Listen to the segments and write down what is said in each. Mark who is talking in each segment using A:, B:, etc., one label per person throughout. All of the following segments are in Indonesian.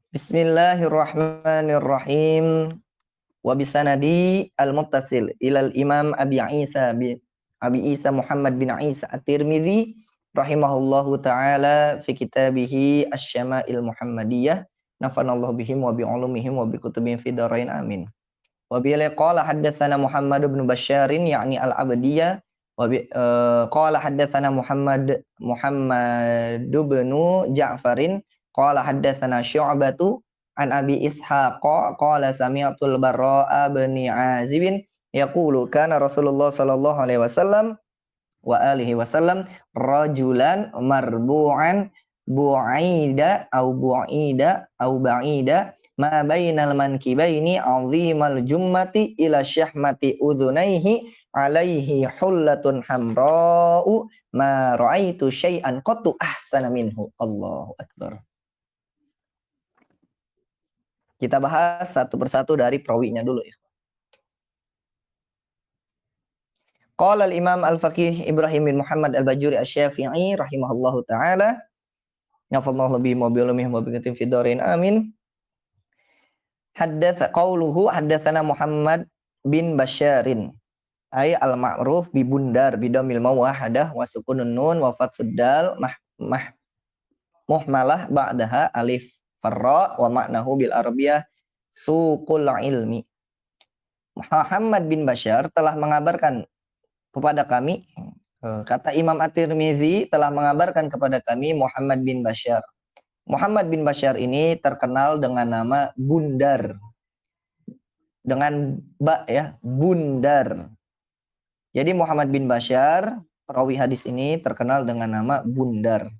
A: Bismillahirrahmanirrahim. Wa bisanadi al-muttasil ilal Imam Abi Isa Muhammad bin Isa At-Tirmidzi rahimahullahu taala fi kitabih Asy-Syama'il Muhammadiyah. Nafanallahu bihim wa bi ulumihim wa bi kutubihim fi dharain amin. Wa bi qala haddatsana Muhammad bin Basyarin yakni al-Abdiyah wa bi qala haddatsana Muhammad bin Ja'farin qala haddatsana Syu'batu an Abi Ishaq qala sami'tul Barra' bin Azib yaqulu kana Rasulullah sallallahu alaihi wasallam wa alihi wasallam rajulan marbu'an bu'ida au ba'ida ma bainal mankibaini 'azimal jummati ila syahmati udhunaihi alaihi hullatun hamra'u ma ra'aitu syai'an qattu ahsana minhu. Allahu akbar. Kita bahas satu persatu dari perawinya dulu ya. Qala al-Imam al-Faqih Ibrahim bin Muhammad al-Bajuri asy-Syafi'i rahimahullahu taala nafallahu bihi wa bi ulumihim wa bi katim fi dharain amin. Haddatsana Muhammad bin Basyarin ay al-ma'ruf bi Bundar bidamil mawahadah wa sukunun nun wa fathud dal muhmalah ba'daha alif farra wa ma'nahu bil arabiyah suqul ilmi. Muhammad bin Basyar telah mengabarkan kepada kami, kata Imam At-Tirmidzi telah mengabarkan kepada kami Muhammad bin Basyar. Muhammad bin Basyar ini terkenal dengan nama Bundar. Dengan Bundar. Jadi Muhammad bin Basyar, perawi hadis ini terkenal dengan nama Bundar.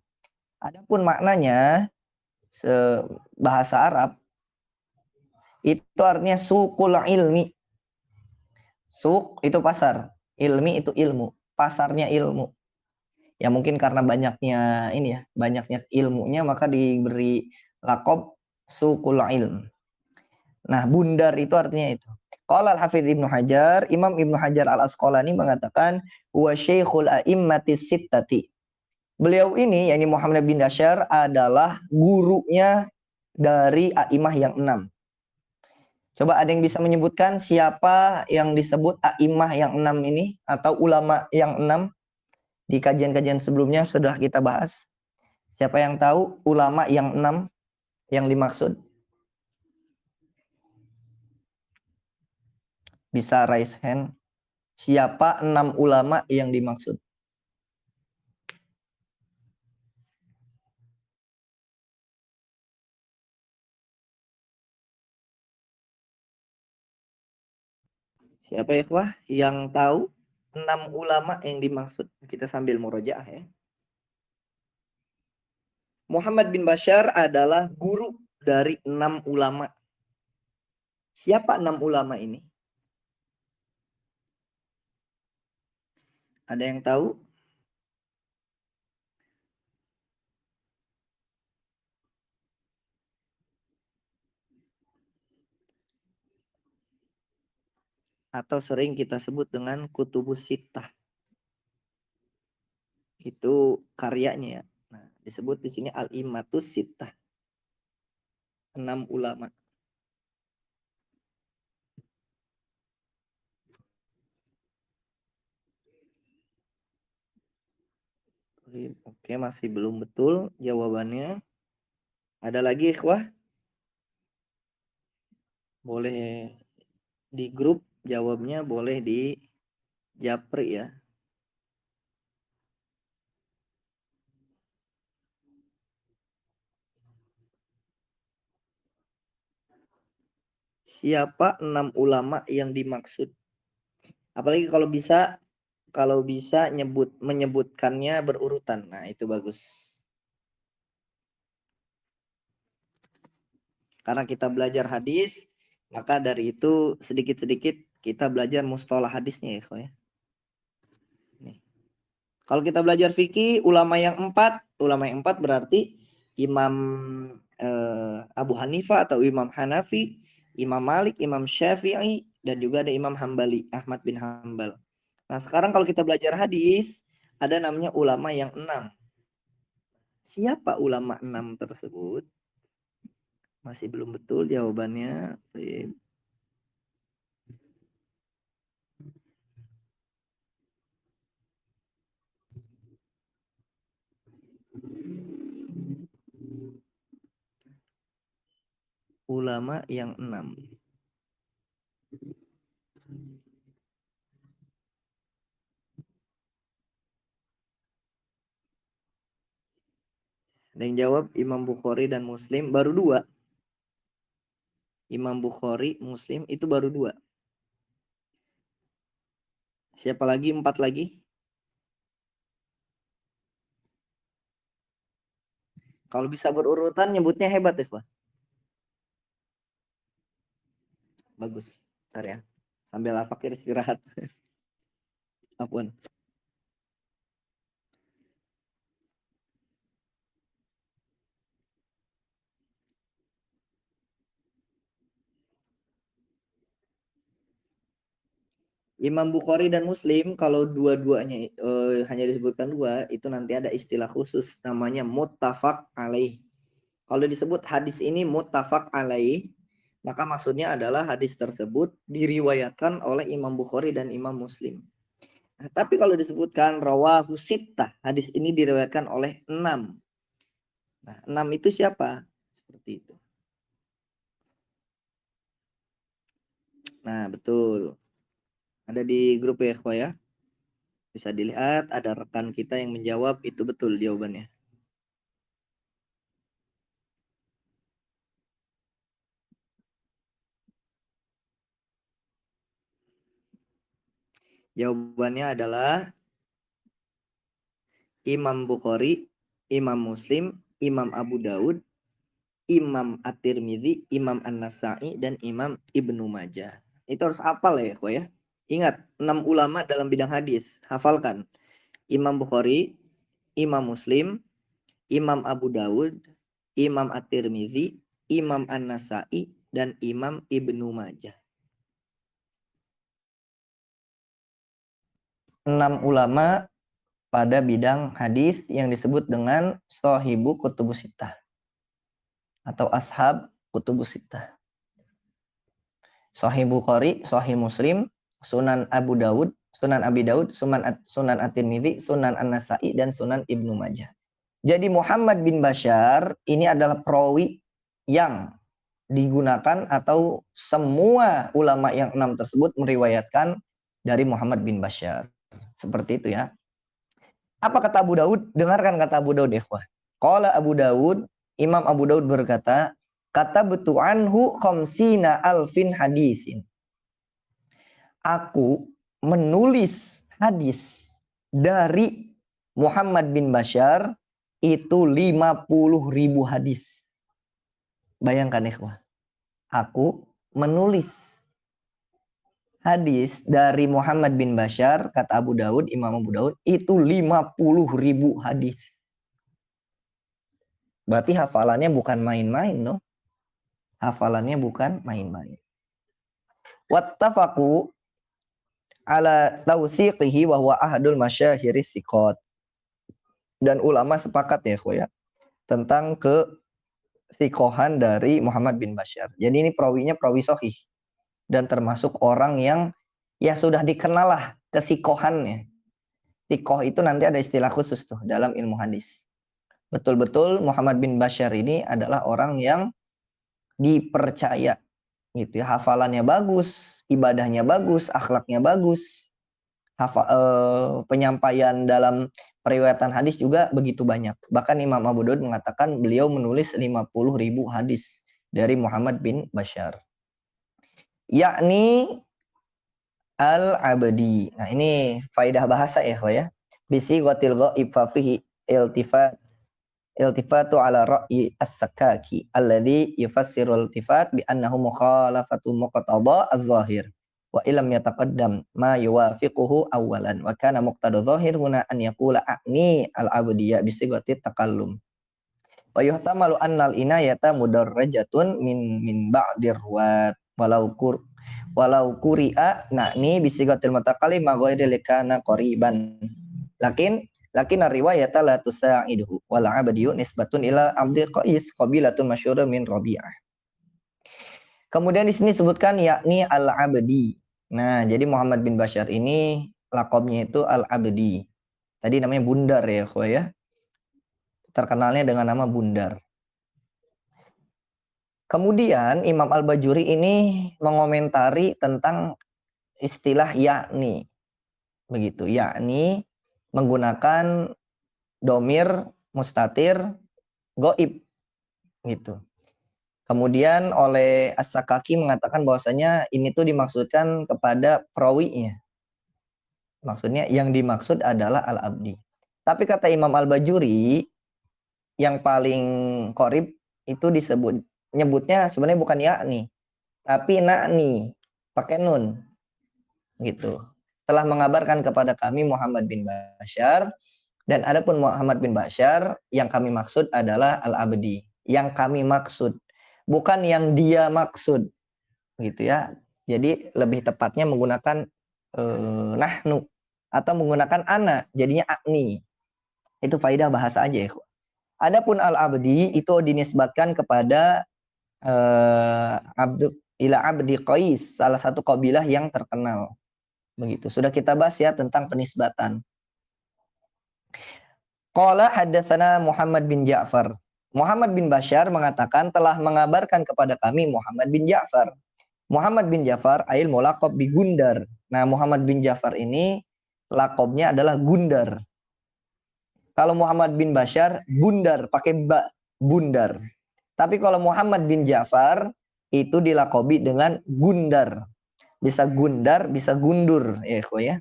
A: Adapun maknanya bahasa Arab itu artinya suqul ilmi. Suq itu pasar, ilmi itu ilmu, pasarnya ilmu. Ya mungkin karena banyaknya ilmunya maka diberi laqab suqul ilm. Nah, bundar itu artinya itu. Qala al-Hafidz Ibnu Hajar, Imam Ibnu Hajar Al-Asqalani mengatakan wa syaikhul a'immatis sittati. Beliau ini yakni Muhammad bin Basyar adalah gurunya dari a'imah yang 6. Coba ada yang bisa menyebutkan siapa yang disebut a'imah yang 6 ini atau ulama yang 6? Di kajian-kajian sebelumnya sudah kita bahas. Siapa yang tahu ulama yang 6 yang dimaksud? Bisa raise hand. Siapa 6 ulama yang dimaksud? Siapa ya, ikhwah yang tahu 6 ulama yang dimaksud? Kita sambil murojaah ya. Muhammad bin Basyar adalah guru dari 6 ulama. Siapa 6 ulama ini? Ada yang tahu? Atau sering kita sebut dengan Kutubus Sittah. Itu karyanya ya. Nah, disebut di sini Al-Immatus Sittah. 6 ulama. Oke, masih belum betul jawabannya. Ada lagi ikhwah? Boleh di grup jawabnya, boleh di japri ya. Siapa 6 ulama yang dimaksud? Apalagi kalau bisa menyebutkannya berurutan. Nah, itu bagus. Karena kita belajar hadis, maka dari itu sedikit-sedikit kita belajar mustalah hadisnya ya. Nih. Kalau kita belajar fikih, ulama yang 4 berarti Imam Abu Hanifah atau Imam Hanafi, Imam Malik, Imam Syafi'i, dan juga ada Imam Hambali, Ahmad bin Hambal. Nah, sekarang kalau kita belajar hadis, ada namanya ulama yang 6. Siapa ulama 6 tersebut? Masih belum betul jawabannya. Ulama yang 6. Ada yang jawab Imam Bukhari dan Muslim baru 2. Imam Bukhari, Muslim itu baru 2. Siapa lagi? 4 lagi? Kalau bisa berurutan nyebutnya hebat ya, Pak. Bagus. Bentar ya. Sambil fakir istirahat. Apun. Imam Bukhari dan Muslim kalau dua-duanya hanya disebutkan 2 itu nanti ada istilah khusus namanya muttafaq alaih. Kalau disebut hadis ini muttafaq alaih, maka maksudnya adalah hadis tersebut diriwayatkan oleh Imam Bukhari dan Imam Muslim. Nah, tapi kalau disebutkan rawahu sittah, hadis ini diriwayatkan oleh 6. Nah, 6 itu siapa? Seperti itu. Nah, betul. Ada di grup ya, ya. Bisa dilihat ada rekan kita yang menjawab, itu betul jawabannya. Jawabannya adalah Imam Bukhari, Imam Muslim, Imam Abu Daud, Imam At-Tirmidzi, Imam An-Nasa'i, dan Imam Ibnu Majah. Itu harus hafal ya, kok ya. Ingat, 6 ulama dalam bidang hadis. Hafalkan. Imam Bukhari, Imam Muslim, Imam Abu Daud, Imam At-Tirmidzi, Imam An-Nasa'i, dan Imam Ibnu Majah. 6 ulama pada bidang hadis yang disebut dengan Shahibu Kutubus Sittah atau Ashab Kutubus Sittah. Sahih Bukhari, Sahih Muslim, Sunan Abu Daud, Sunan Abi Daud, Sunan At-Tirmidzi, Sunan An-Nasa'i, dan Sunan Ibnu Majah. Jadi Muhammad bin Bashar ini adalah perawi yang digunakan atau semua ulama yang 6 tersebut meriwayatkan dari Muhammad bin Bashar. Seperti itu ya. Apa kata Abu Daud? Dengarkan kata Abu Daud, ikhwah. Qala Abu Daud, Imam Abu Daud berkata, kata betu anhu khamsina alfin hadisin. Aku menulis hadis dari Muhammad bin Bashar itu 50.000 hadis. Bayangkan ikhwah. Aku menulis hadis dari Muhammad bin Bashar, kata Abu Daud, Imam Abu Daud, itu 50.000 hadis. Berarti hafalannya bukan main-main, no? Hafalannya bukan main-main. Wattafaqu ala tawthiqihi wa huwa ahadul masyahiri thiqat. Dan ulama sepakat ya, tentang thiqohan dari Muhammad bin Bashar. Jadi ini perawinya perawi sahih. Dan termasuk orang yang ya sudah dikenal lah kesikohannya. Thiqoh itu nanti ada istilah khusus tuh dalam ilmu hadis. Betul-betul Muhammad bin Bashar ini adalah orang yang dipercaya gitu ya, hafalannya bagus, ibadahnya bagus, akhlaknya bagus, penyampaian dalam periwayatan hadis juga begitu banyak. Bahkan Imam Abu Daud mengatakan beliau menulis 50.000 hadis dari Muhammad bin Bashar, yakni al-abdi. Nah ini faidah bahasa ya, bisi ghatil ghaib fa fihi iltifatu ala ra'yi as-sakaki alladhi yufassiru iltifat bi annahu mukhalafatu muqtada az-zahir wa illam yataqaddam ma yuwafiquhu awalan wa kana muqtada zahir huna an yaqula a'ni al-abdiyya bi sigati takallum wa yuhtamalu anna al-inayata mudarrajatun min ba'dir ruwat walau quri'a na'ni bi sigatil mutakallim ma ghairi likana qariban lakin riwayata la tusa'iduhu wal abdiyu nisbatun ila abdil qais qabilatun masyhurun min Rabi'ah. Kemudian di sini disebutkan yakni Al-Abdi. Nah, jadi Muhammad bin Bashar ini lakobnya itu Al-Abdi. Tadi namanya Bundar ya, ya. Terkenalnya dengan nama Bundar. Kemudian Imam Al-Bajuri ini mengomentari tentang istilah yakni. Begitu, yakni menggunakan domir mustatir goib gitu. Kemudian oleh As-Sakaki mengatakan bahwasanya ini tuh dimaksudkan kepada perawinya. Maksudnya yang dimaksud adalah Al-Abdi. Tapi kata Imam Al-Bajuri yang paling korib itu nyebutnya sebenarnya bukan yakni, tapi nakni, pakai nun gitu. Telah mengabarkan kepada kami Muhammad bin Bashar, dan adapun Muhammad bin Bashar yang kami maksud adalah Al-Abdi. Yang kami maksud, bukan yang dia maksud gitu ya. Jadi lebih tepatnya menggunakan nahnu atau menggunakan ana, jadinya akni. Itu faidah bahasa aja ya. Adapun al-abdi itu dinisbatkan kepada ila abdi Qais, salah satu kabilah yang terkenal. Begitu. Sudah kita bahas ya tentang penisbatan. Qala haddatsana Muhammad bin Ja'far. Muhammad bin Bashar mengatakan telah mengabarkan kepada kami Muhammad bin Ja'far. Muhammad bin Ja'far ail mulaqab bi Gundar. Nah, Muhammad bin Ja'far ini lakobnya adalah Gundar. Kalau Muhammad bin Bashar, Bundar, pakai ba, Bundar. Tapi kalau Muhammad bin Ja'far, itu dilakobi dengan Gundar. Bisa Gundar, bisa Gundur. Ya.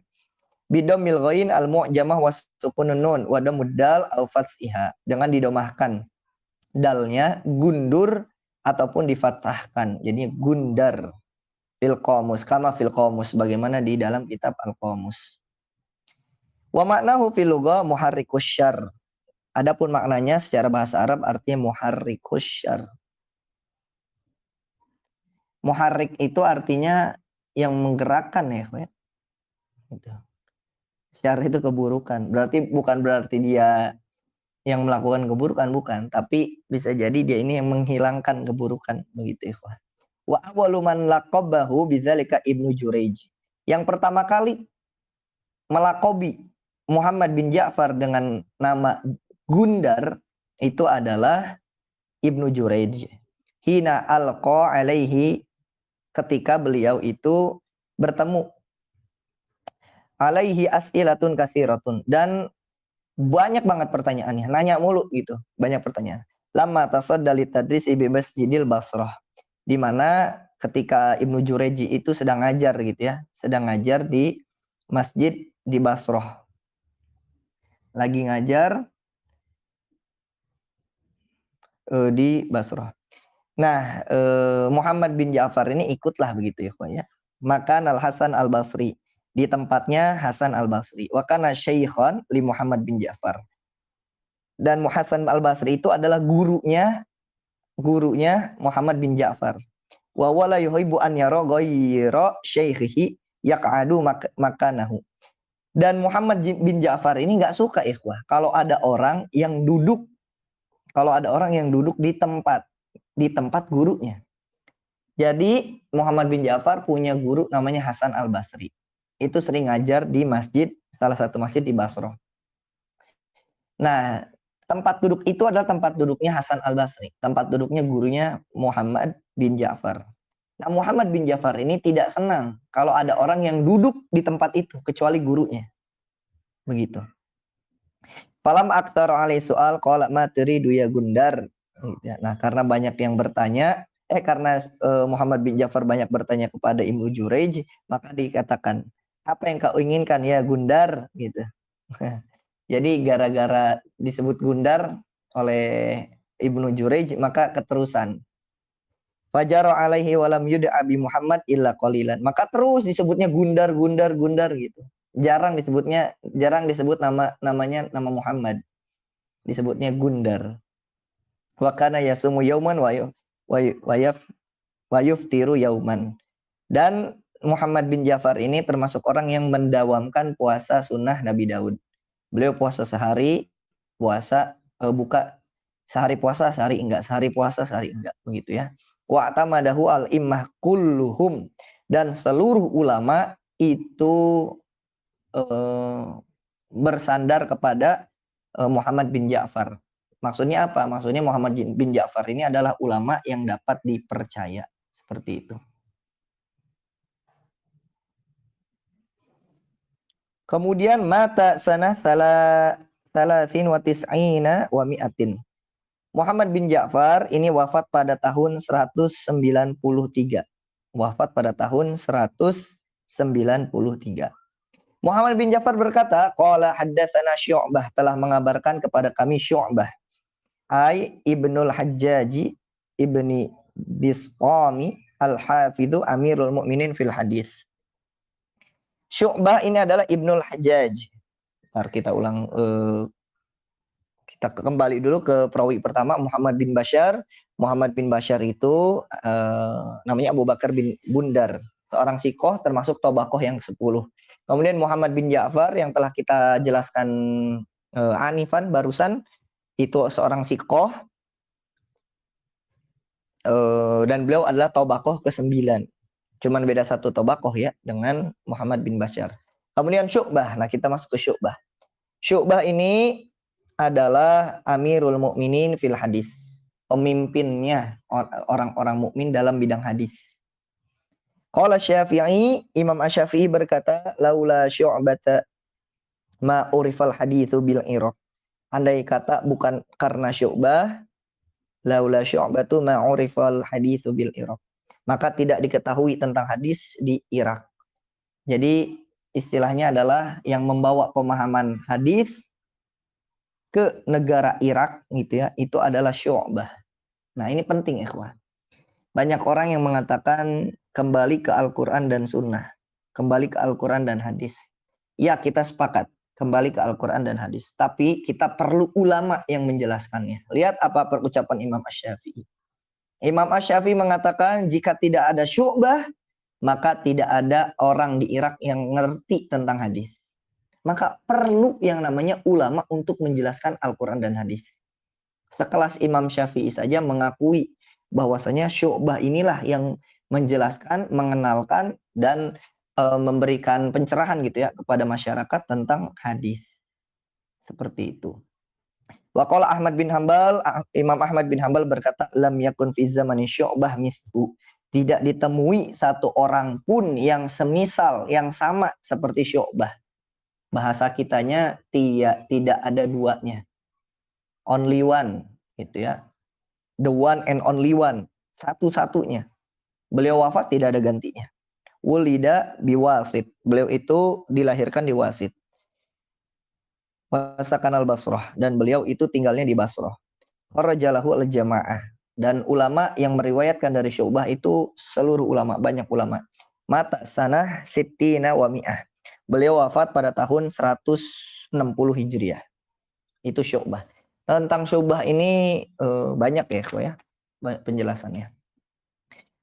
A: Bidomil ghain al-mu'jamah wasukunun nun wa damuddal au fatsiha. Jangan didomahkan. Dalnya Gundur ataupun difathahkan. Jadi Gundar. Fil qamus, kama fil qamus. Bagaimana di dalam kitab Al-Qamus. Wa maknahu fil lugha muharrikus syarr. Adapun maknanya secara bahasa Arab artinya muharrikus syarr. Muharrik itu artinya yang menggerakkan ya. Gitu. Syarr itu keburukan. Bukan berarti dia yang melakukan keburukan, bukan. Tapi bisa jadi dia ini yang menghilangkan keburukan. Begitu ya. Wa awwalu man laqabahu bidzalika Ibnu Jurayj. Yang pertama kali melakobi Muhammad bin Ja'far dengan nama Gundar itu adalah Ibnu Jurayj. Hina alqa alaihi, ketika beliau itu bertemu. Alaihi as'ilatun katsiratun, dan banyak banget pertanyaannya, nanya mulu gitu, banyak pertanyaan. Lama tasadda li tadris bi Masjidil Basrah, di mana ketika Ibnu Jurayj itu sedang ngajar gitu ya, sedang ngajar di masjid di Basrah. Lagi ngajar di Basrah. Nah, Muhammad bin Ja'far ini ikutlah begitu ya. Maka Al-Hasan Al-Basri, di tempatnya Hasan Al-Basri. Wa kana syaikhan li Muhammad bin Ja'far. Dan Hasan Al-Basri itu adalah gurunya Muhammad bin Ja'far. Wa wala yuhibbu an yara ghayra syaikhihi yaq'adu makanahu. Dan Muhammad bin Ja'far ini enggak suka ikhwah kalau ada orang yang duduk di tempat gurunya. Jadi Muhammad bin Ja'far punya guru namanya Hasan Al-Basri. Itu sering ngajar di salah satu masjid di Basrah. Nah, tempat duduk itu adalah tempat duduknya Hasan Al-Basri. Tempat duduknya gurunya Muhammad bin Ja'far. Nah, Muhammad bin Ja'far ini tidak senang kalau ada orang yang duduk di tempat itu, kecuali gurunya. Begitu. Falam aktar alai soal qala ma turidu ya Gundar. Nah, karena banyak yang bertanya, karena Muhammad bin Ja'far banyak bertanya kepada Ibnu Jurayj, maka dikatakan, apa yang kau inginkan ya Gundar? Gitu. Jadi gara-gara disebut Gundar oleh Ibnu Jurayj, maka keterusan. Fajaro alaihi walam yud'a abi Muhammad illa qalilan. Maka terus disebutnya Gundar gitu. Jarang disebut namanya nama Muhammad. Disebutnya Gundar. Wa kana yasumu yauman wa yuftiru yauman. Dan Muhammad bin Ja'far ini termasuk orang yang mendawamkan puasa sunnah Nabi Daud. Beliau puasa sehari, buka sehari puasa, sehari enggak, begitu ya. wa tamadahu al-immah kulluhum, dan seluruh ulama itu bersandar kepada Muhammad bin Ja'far. Maksudnya apa? Maksudnya Muhammad bin Ja'far ini adalah ulama yang dapat dipercaya. Seperti itu. Kemudian mata sanah salasin wa tis'ina wa mi'atin. Muhammad bin Ja'far ini wafat pada tahun 193. Wafat pada tahun 193. Muhammad bin Ja'far berkata, qala haddatsana Syu'bah, telah mengabarkan kepada kami Syu'bah, ai Ibnul Hajjaji ibni Bisqami al-Hafidhu Amirul Mukminin fil hadis. Syu'bah ini adalah Ibnul Hajjaj. Ntar kita ulang, kita kembali dulu ke perawi pertama, Muhammad bin Bashar. Muhammad bin Bashar itu namanya Abu Bakar bin Bundar, seorang sikoh termasuk tobakoh yang 10. Kemudian Muhammad bin Ja'far yang telah kita jelaskan anifan barusan, itu seorang sikoh, dan beliau adalah tobakoh ke-9. Cuman beda satu tobakoh ya dengan Muhammad bin Bashar. Kemudian Syu'bah. Nah, kita masuk ke Syu'bah. Syu'bah ini adalah Amirul Mukminin fil hadis. Pemimpinnya orang-orang mukmin dalam bidang hadis. Qala Syafi'i, Imam Asy-Syafi'i berkata, laula Syu'bata ma urifal haditsu bil Iraq. Andai kata bukan karena Syu'bah, laula Syu'batu ma urifal haditsu bil Iraq, maka tidak diketahui tentang hadis di Irak. Jadi istilahnya adalah yang membawa pemahaman hadis ke negara Irak gitu ya, itu adalah Syu'bah. Nah, ini penting ikhwah. Banyak orang yang mengatakan kembali ke Al-Quran dan Sunnah, kembali ke Al-Quran dan hadis. Ya, kita sepakat kembali ke Al-Quran dan hadis, tapi kita perlu ulama yang menjelaskannya. Lihat apa perucapan Imam Asy-Syafi'i. Imam Asy-Syafi'i mengatakan jika tidak ada Syu'bah, maka tidak ada orang di Irak yang ngerti tentang hadis. Maka perlu yang namanya ulama untuk menjelaskan Al-Quran dan hadis. Sekelas Imam Syafi'i saja mengakui bahwasanya Syu'bah inilah yang menjelaskan, mengenalkan, dan memberikan pencerahan gitu ya kepada masyarakat tentang hadis. Seperti itu. Waqala Ahmad bin Hambal, Imam Ahmad bin Hambal berkata, lam yakun fi zamani Syu'bah mislu. Tidak ditemui satu orang pun yang semisal, yang sama seperti Syu'bah. Bahasa kitanya tidak ada duanya. Only one, gitu ya. The one and only one, satu-satunya. Beliau wafat tidak ada gantinya. Wulida biwasit. Beliau itu dilahirkan di Wasit. Wasakan al-Basrah, dan beliau itu tinggalnya di Basrah. Kharajalahu al-jamaah, dan ulama yang meriwayatkan dari Syu'bah itu seluruh ulama, banyak ulama. Mata sanah sittina wa mi'ah. Beliau wafat pada tahun 160 Hijriah. Itu Syu'bah. Tentang Syu'bah ini banyak ya penjelasannya.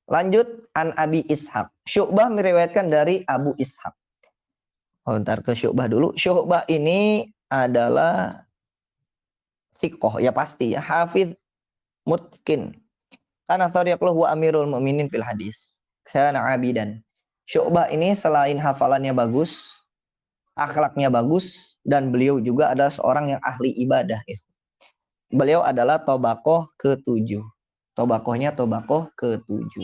A: Lanjut, an Abi Ishaq. Syu'bah meriwayatkan dari Abu Ishaq. Ntar ke Syu'bah dulu. Syu'bah ini adalah sikoh, ya pasti ya, hafidh mutkin. Karena tariqluhu amirul mu'minin fil hadis. Kana abidan. Syu'bah ini selain hafalannya bagus, akhlaknya bagus, dan beliau juga adalah seorang yang ahli ibadah. Beliau adalah tobakoh ke-7. Tobakohnya tobakoh ke-7.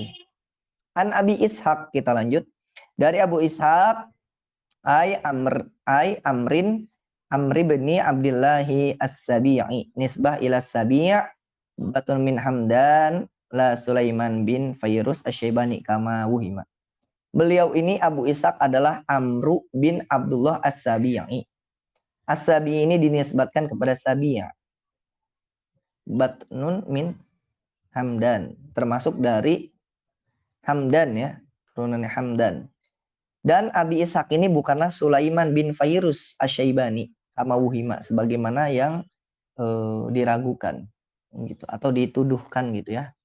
A: An Abi Ishaq, kita lanjut. Dari Abu Ishaq, Amri bin Abdillahi As-Sabi'i, nisbah ila Sabi' batun min Hamdan la Sulaiman bin Fayrus Asy-Syaibani kama wuhima. Beliau ini Abu Ishaq adalah Amru bin Abdullah As-Sabi'i. As-Sabi'i ini dinisbatkan kepada Sabi'. Batnun min Hamdan, termasuk dari Hamdan ya, turunannya Hamdan. Dan Abi Ishaq ini bukanlah Sulaiman bin Fayrus Asy-Syaibani kama wuhima, sebagaimana yang diragukan gitu atau dituduhkan gitu ya.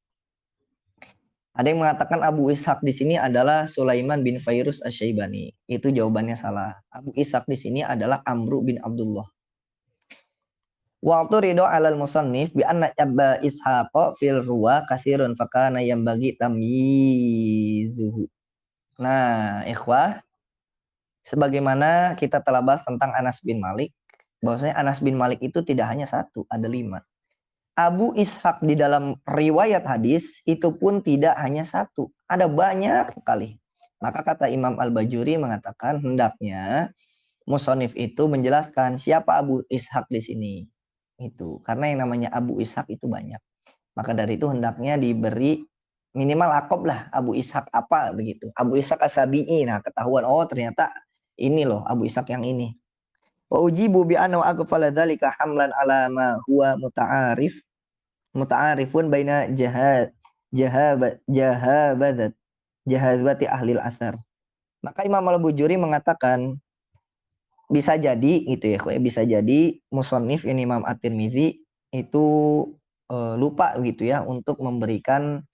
A: Ada yang mengatakan Abu Ishaq di sini adalah Sulaiman bin Fayrus Asy-Syaibani. Itu jawabannya salah. Abu Ishaq di sini adalah Amru bin Abdullah. Waktu ridho alal musannif bi anna Aba Ishaq fil ruwa katsirun fakana yang bagi tamyizuhu. Nah, ikhwah, sebagaimana kita telah bahas tentang Anas bin Malik, bahwasanya Anas bin Malik itu tidak hanya satu, ada 5. Abu Ishaq di dalam riwayat hadis itu pun tidak hanya satu, ada banyak sekali. Maka kata Imam Al-Bajuri mengatakan hendaknya musonif itu menjelaskan siapa Abu Ishaq di sini. Itu karena yang namanya Abu Ishaq itu banyak. Maka dari itu hendaknya diberi minimal akob lah Abu Ishaq apa begitu. Abu Ishaq As-Sabi'i. Nah, ketahuan oh ternyata ini loh Abu Ishaq yang ini. Wa ujibu bi anna aqfala dzalika hamlan ala ma huwa muta'arifun baina jahabati ahli al-athar. Maka Imam Al-Bujuri mengatakan bisa jadi gitu ya, bisa jadi musannif ini Imam At-Tirmizi itu lupa gitu ya untuk memberikan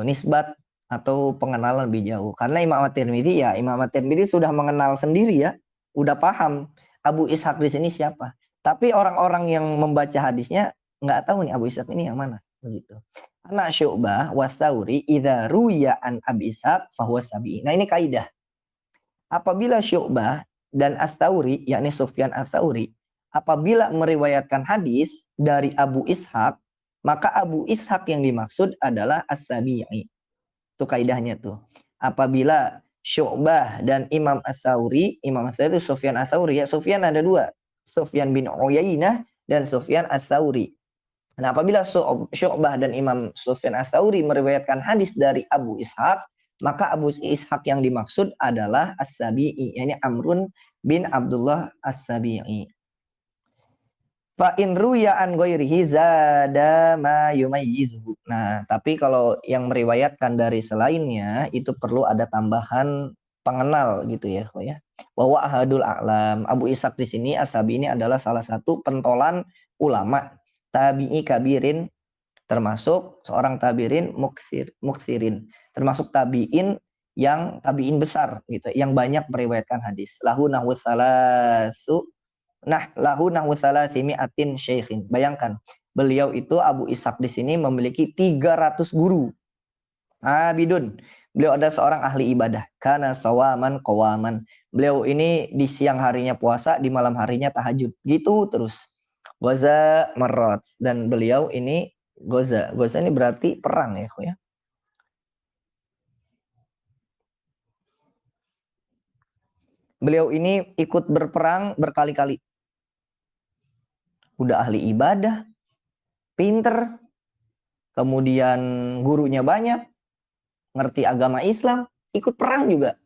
A: nisbat atau pengenalan lebih jauh. Karena Imam At-Tirmizi sudah mengenal sendiri ya, udah paham Abu Ishaq di sini siapa. Tapi orang-orang yang membaca hadisnya nggak tahu nih Abu Ishaq ini yang mana begitu. Karena Syu'bah wasauri idza ruya an Abi Ishaq fahuwa sabi. Nah, ini kaidah. Apabila Syu'bah dan Ats-Tsauri, yakni Sufyan Ats-Tsauri, apabila meriwayatkan hadis dari Abu Ishaq, maka Abu Ishaq yang dimaksud adalah As-Sabi'i. Itu kaidahnya tuh. Apabila Syu'bah dan Imam Ats-Tsauri itu Sufyan Ats-Tsauri ya, Sufyan ada 2. Sufyan bin Uyainah dan Sufyan Ats-Tsauri. Nah, apabila Syu'bah dan Imam Sufyan Ats-Tsauri meriwayatkan hadis dari Abu Ishaq, maka Abu Ishaq yang dimaksud adalah As-Sabi'i, yakni Amrun bin Abdullah As-Sabi'i. Fa in ruya an ghairihi zada ma yumayyizuhu. Nah, tapi kalau yang meriwayatkan dari selainnya itu perlu ada tambahan pengenal gitu ya, Wa ahadul a'lam. Abu Ishaq di sini As-Sabi'i ini adalah salah satu pentolan ulama tabi'i kabirin, termasuk seorang tabirin muksirin, termasuk tabiin yang tabiin besar gitu, yang banyak meriwayatkan hadis. Lahu nahwu salasimi'atin syaikhin. Bayangkan, beliau itu Abu Ishaq di sini memiliki 300 guru. Abidun. Beliau ada seorang ahli ibadah. Kana sawaman qawaman. Beliau ini di siang harinya puasa, di malam harinya tahajud. Gitu terus. Goza marot. Dan beliau ini Goza ini berarti perang ya. Beliau ini ikut berperang berkali-kali. Udah ahli ibadah, pinter, kemudian gurunya banyak, ngerti agama Islam, ikut perang juga.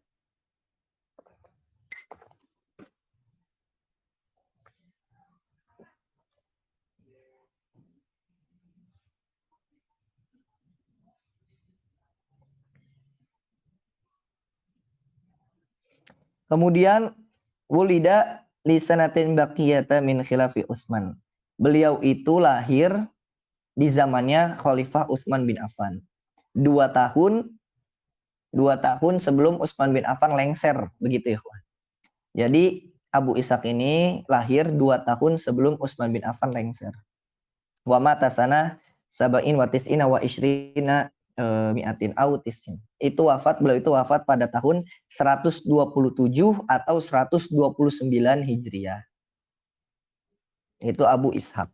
A: Kemudian wulida lisanatin baqiyata min khilafi Utsman. Beliau itu lahir di zamannya Khalifah Utsman bin Affan. 2 tahun sebelum Utsman bin Affan lengser, begitu ya. Jadi Abu Ishaq ini lahir 2 tahun sebelum Utsman bin Affan lengser. Wa mata sana sab'in wa tis'ina wa ishrina mi'atin au tis'in. Beliau itu wafat pada tahun 127 atau 129 Hijriah. Itu Abu Ishaq.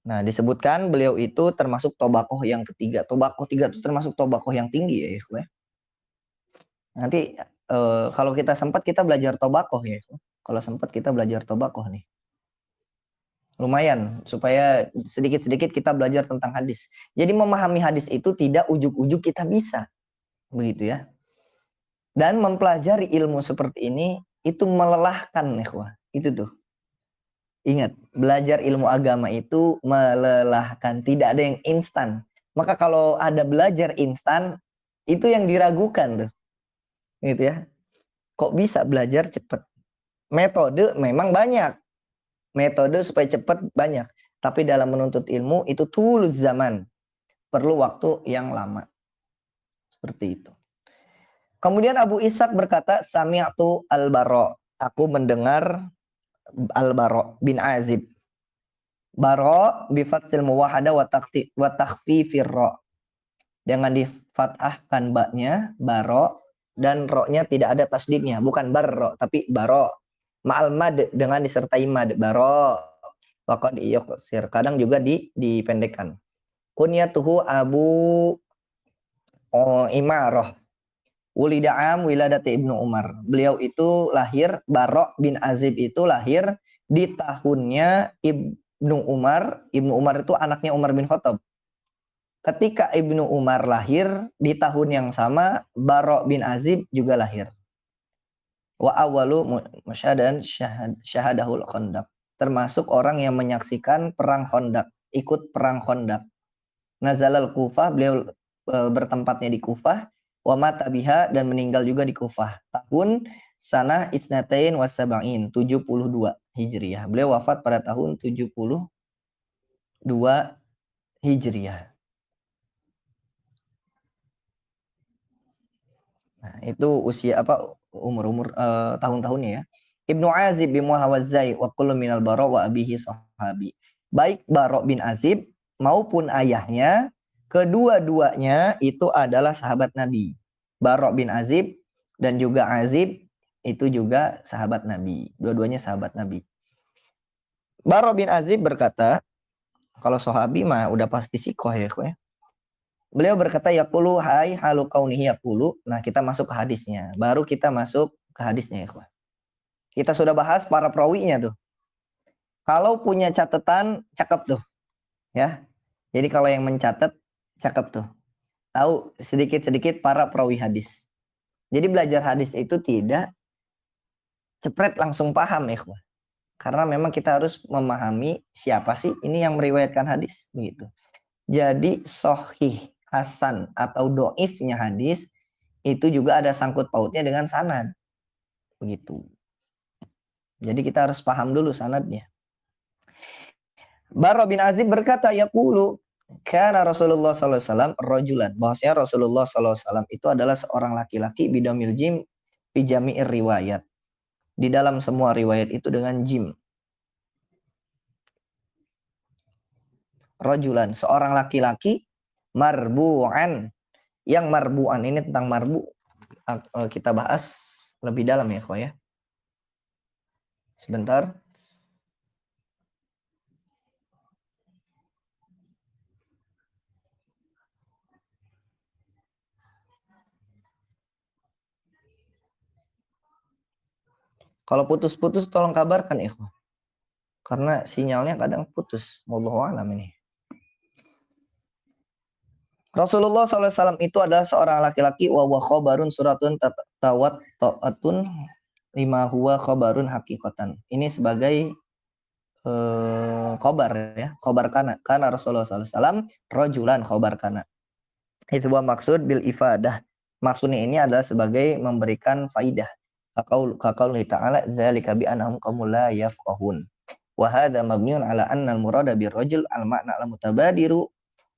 A: Nah, disebutkan beliau itu termasuk tobakoh yang ketiga. Tobakoh 3 itu termasuk tobakoh yang tinggi ya. Nanti kalau kita sempat kita belajar tobakoh ya. Kalau sempat kita belajar tobakoh nih. Lumayan supaya sedikit-sedikit kita belajar tentang hadis. Jadi memahami hadis itu tidak ujuk-ujuk kita bisa. Begitu ya. Dan mempelajari ilmu seperti ini itu melelahkan ikhwah. Itu tuh. Ingat, belajar ilmu agama itu melelahkan, tidak ada yang instan. Maka kalau ada belajar instan, itu yang diragukan tuh. Gitu ya. Kok bisa belajar cepat? Metode memang banyak. Metode supaya cepat banyak. Tapi dalam menuntut ilmu itu tulus zaman. Perlu waktu yang lama. Seperti itu. Kemudian Abu Ishaq berkata, Sami'tu al-Bara. Aku mendengar Al-Bara bin Azib. Bara bi fathil muwahhada wa takhfifir ra. Jangan difathahkan baknya, baro, dan ro-nya tidak ada tasdidnya, bukan barro tapi baro. Ma'al mad dengan disertai mad, baro. Waqad yuqsir, kadang juga dipendekkan. Kunyatuhu Abu Imarah. Wulida'am wiladati Ibnu Umar. Beliau itu lahir, Baro bin Azib itu lahir di tahunnya Ibnu Umar. Ibnu Umar itu anaknya Umar bin Khattab. Ketika Ibnu Umar lahir, di tahun yang sama, Baro bin Azib juga lahir. Wa awalu musyahadan syahadahul Khandaq. Termasuk orang yang menyaksikan perang Khandaq, ikut perang Khandaq. Nazalal Kufah, beliau bertempatnya di Kufah. Wa mata biha, dan meninggal juga di Kufah. Tahun sanah isnatain wasaba'in, 72 Hijriah. Beliau wafat pada tahun 72 Hijriah. Nah, itu usia apa umur tahun-tahunnya ya. Ibnu Azib bin Muhawazai wa kullu minal Bara wa abihi sahabi. Baik Bara bin Azib maupun ayahnya, kedua-duanya itu adalah sahabat Nabi. Bara bin Azib dan juga Azib itu juga sahabat Nabi. Dua-duanya sahabat Nabi. Bara bin Azib berkata, kalau sahabi mah udah pasti sikoh ya. Beliau berkata yaqulu hai halu kaunihi yaqulu. Nah, kita masuk ke hadisnya. Baru kita masuk ke hadisnya ya, kita sudah bahas para perawinya tuh. Kalau punya catatan cakep tuh, ya. Jadi kalau yang mencatat cakep tuh. Tahu sedikit-sedikit para perawi hadis. Jadi belajar hadis itu tidak cepret langsung paham ya, karena memang kita harus memahami siapa sih ini yang meriwayatkan hadis begitu. Jadi sahih, hasan atau doifnya hadis itu juga ada sangkut pautnya dengan sanad. Begitu. Jadi kita harus paham dulu sanadnya. Bara bin Azib berkata, yaqulu kana Rasulullah sallallahu alaihi wasallam rajulan. Bahwasanya Rasulullah sallallahu alaihi wasallam itu adalah seorang laki-laki bidamil jim fi jami'ir riwayat. Di dalam semua riwayat itu dengan jim. Rajulan, seorang laki-laki marbu'an. Yang marbu'an ini tentang marbu kita bahas lebih dalam ya, ya. Sebentar. Kalau putus-putus tolong kabarkan ikhwan. Karena sinyalnya kadang putus. Wallahu a'lam ini. Rasulullah SAW itu adalah seorang laki-laki wa khabarun suratun tawat ta'atun lima huwa khabarun hakikatan. Ini sebagai khobar ya, khobar kana Rasulullah SAW rajulan khobar kana. Itu buah maksud bil ifadah. Maksudnya ini adalah sebagai memberikan faidah. Kaqauli ta'ala dzalika bi annahum qaumul la yafqahun. Wa hadza mabniun ala anna al-murada bir rajul al-ma'na al-mutabadiru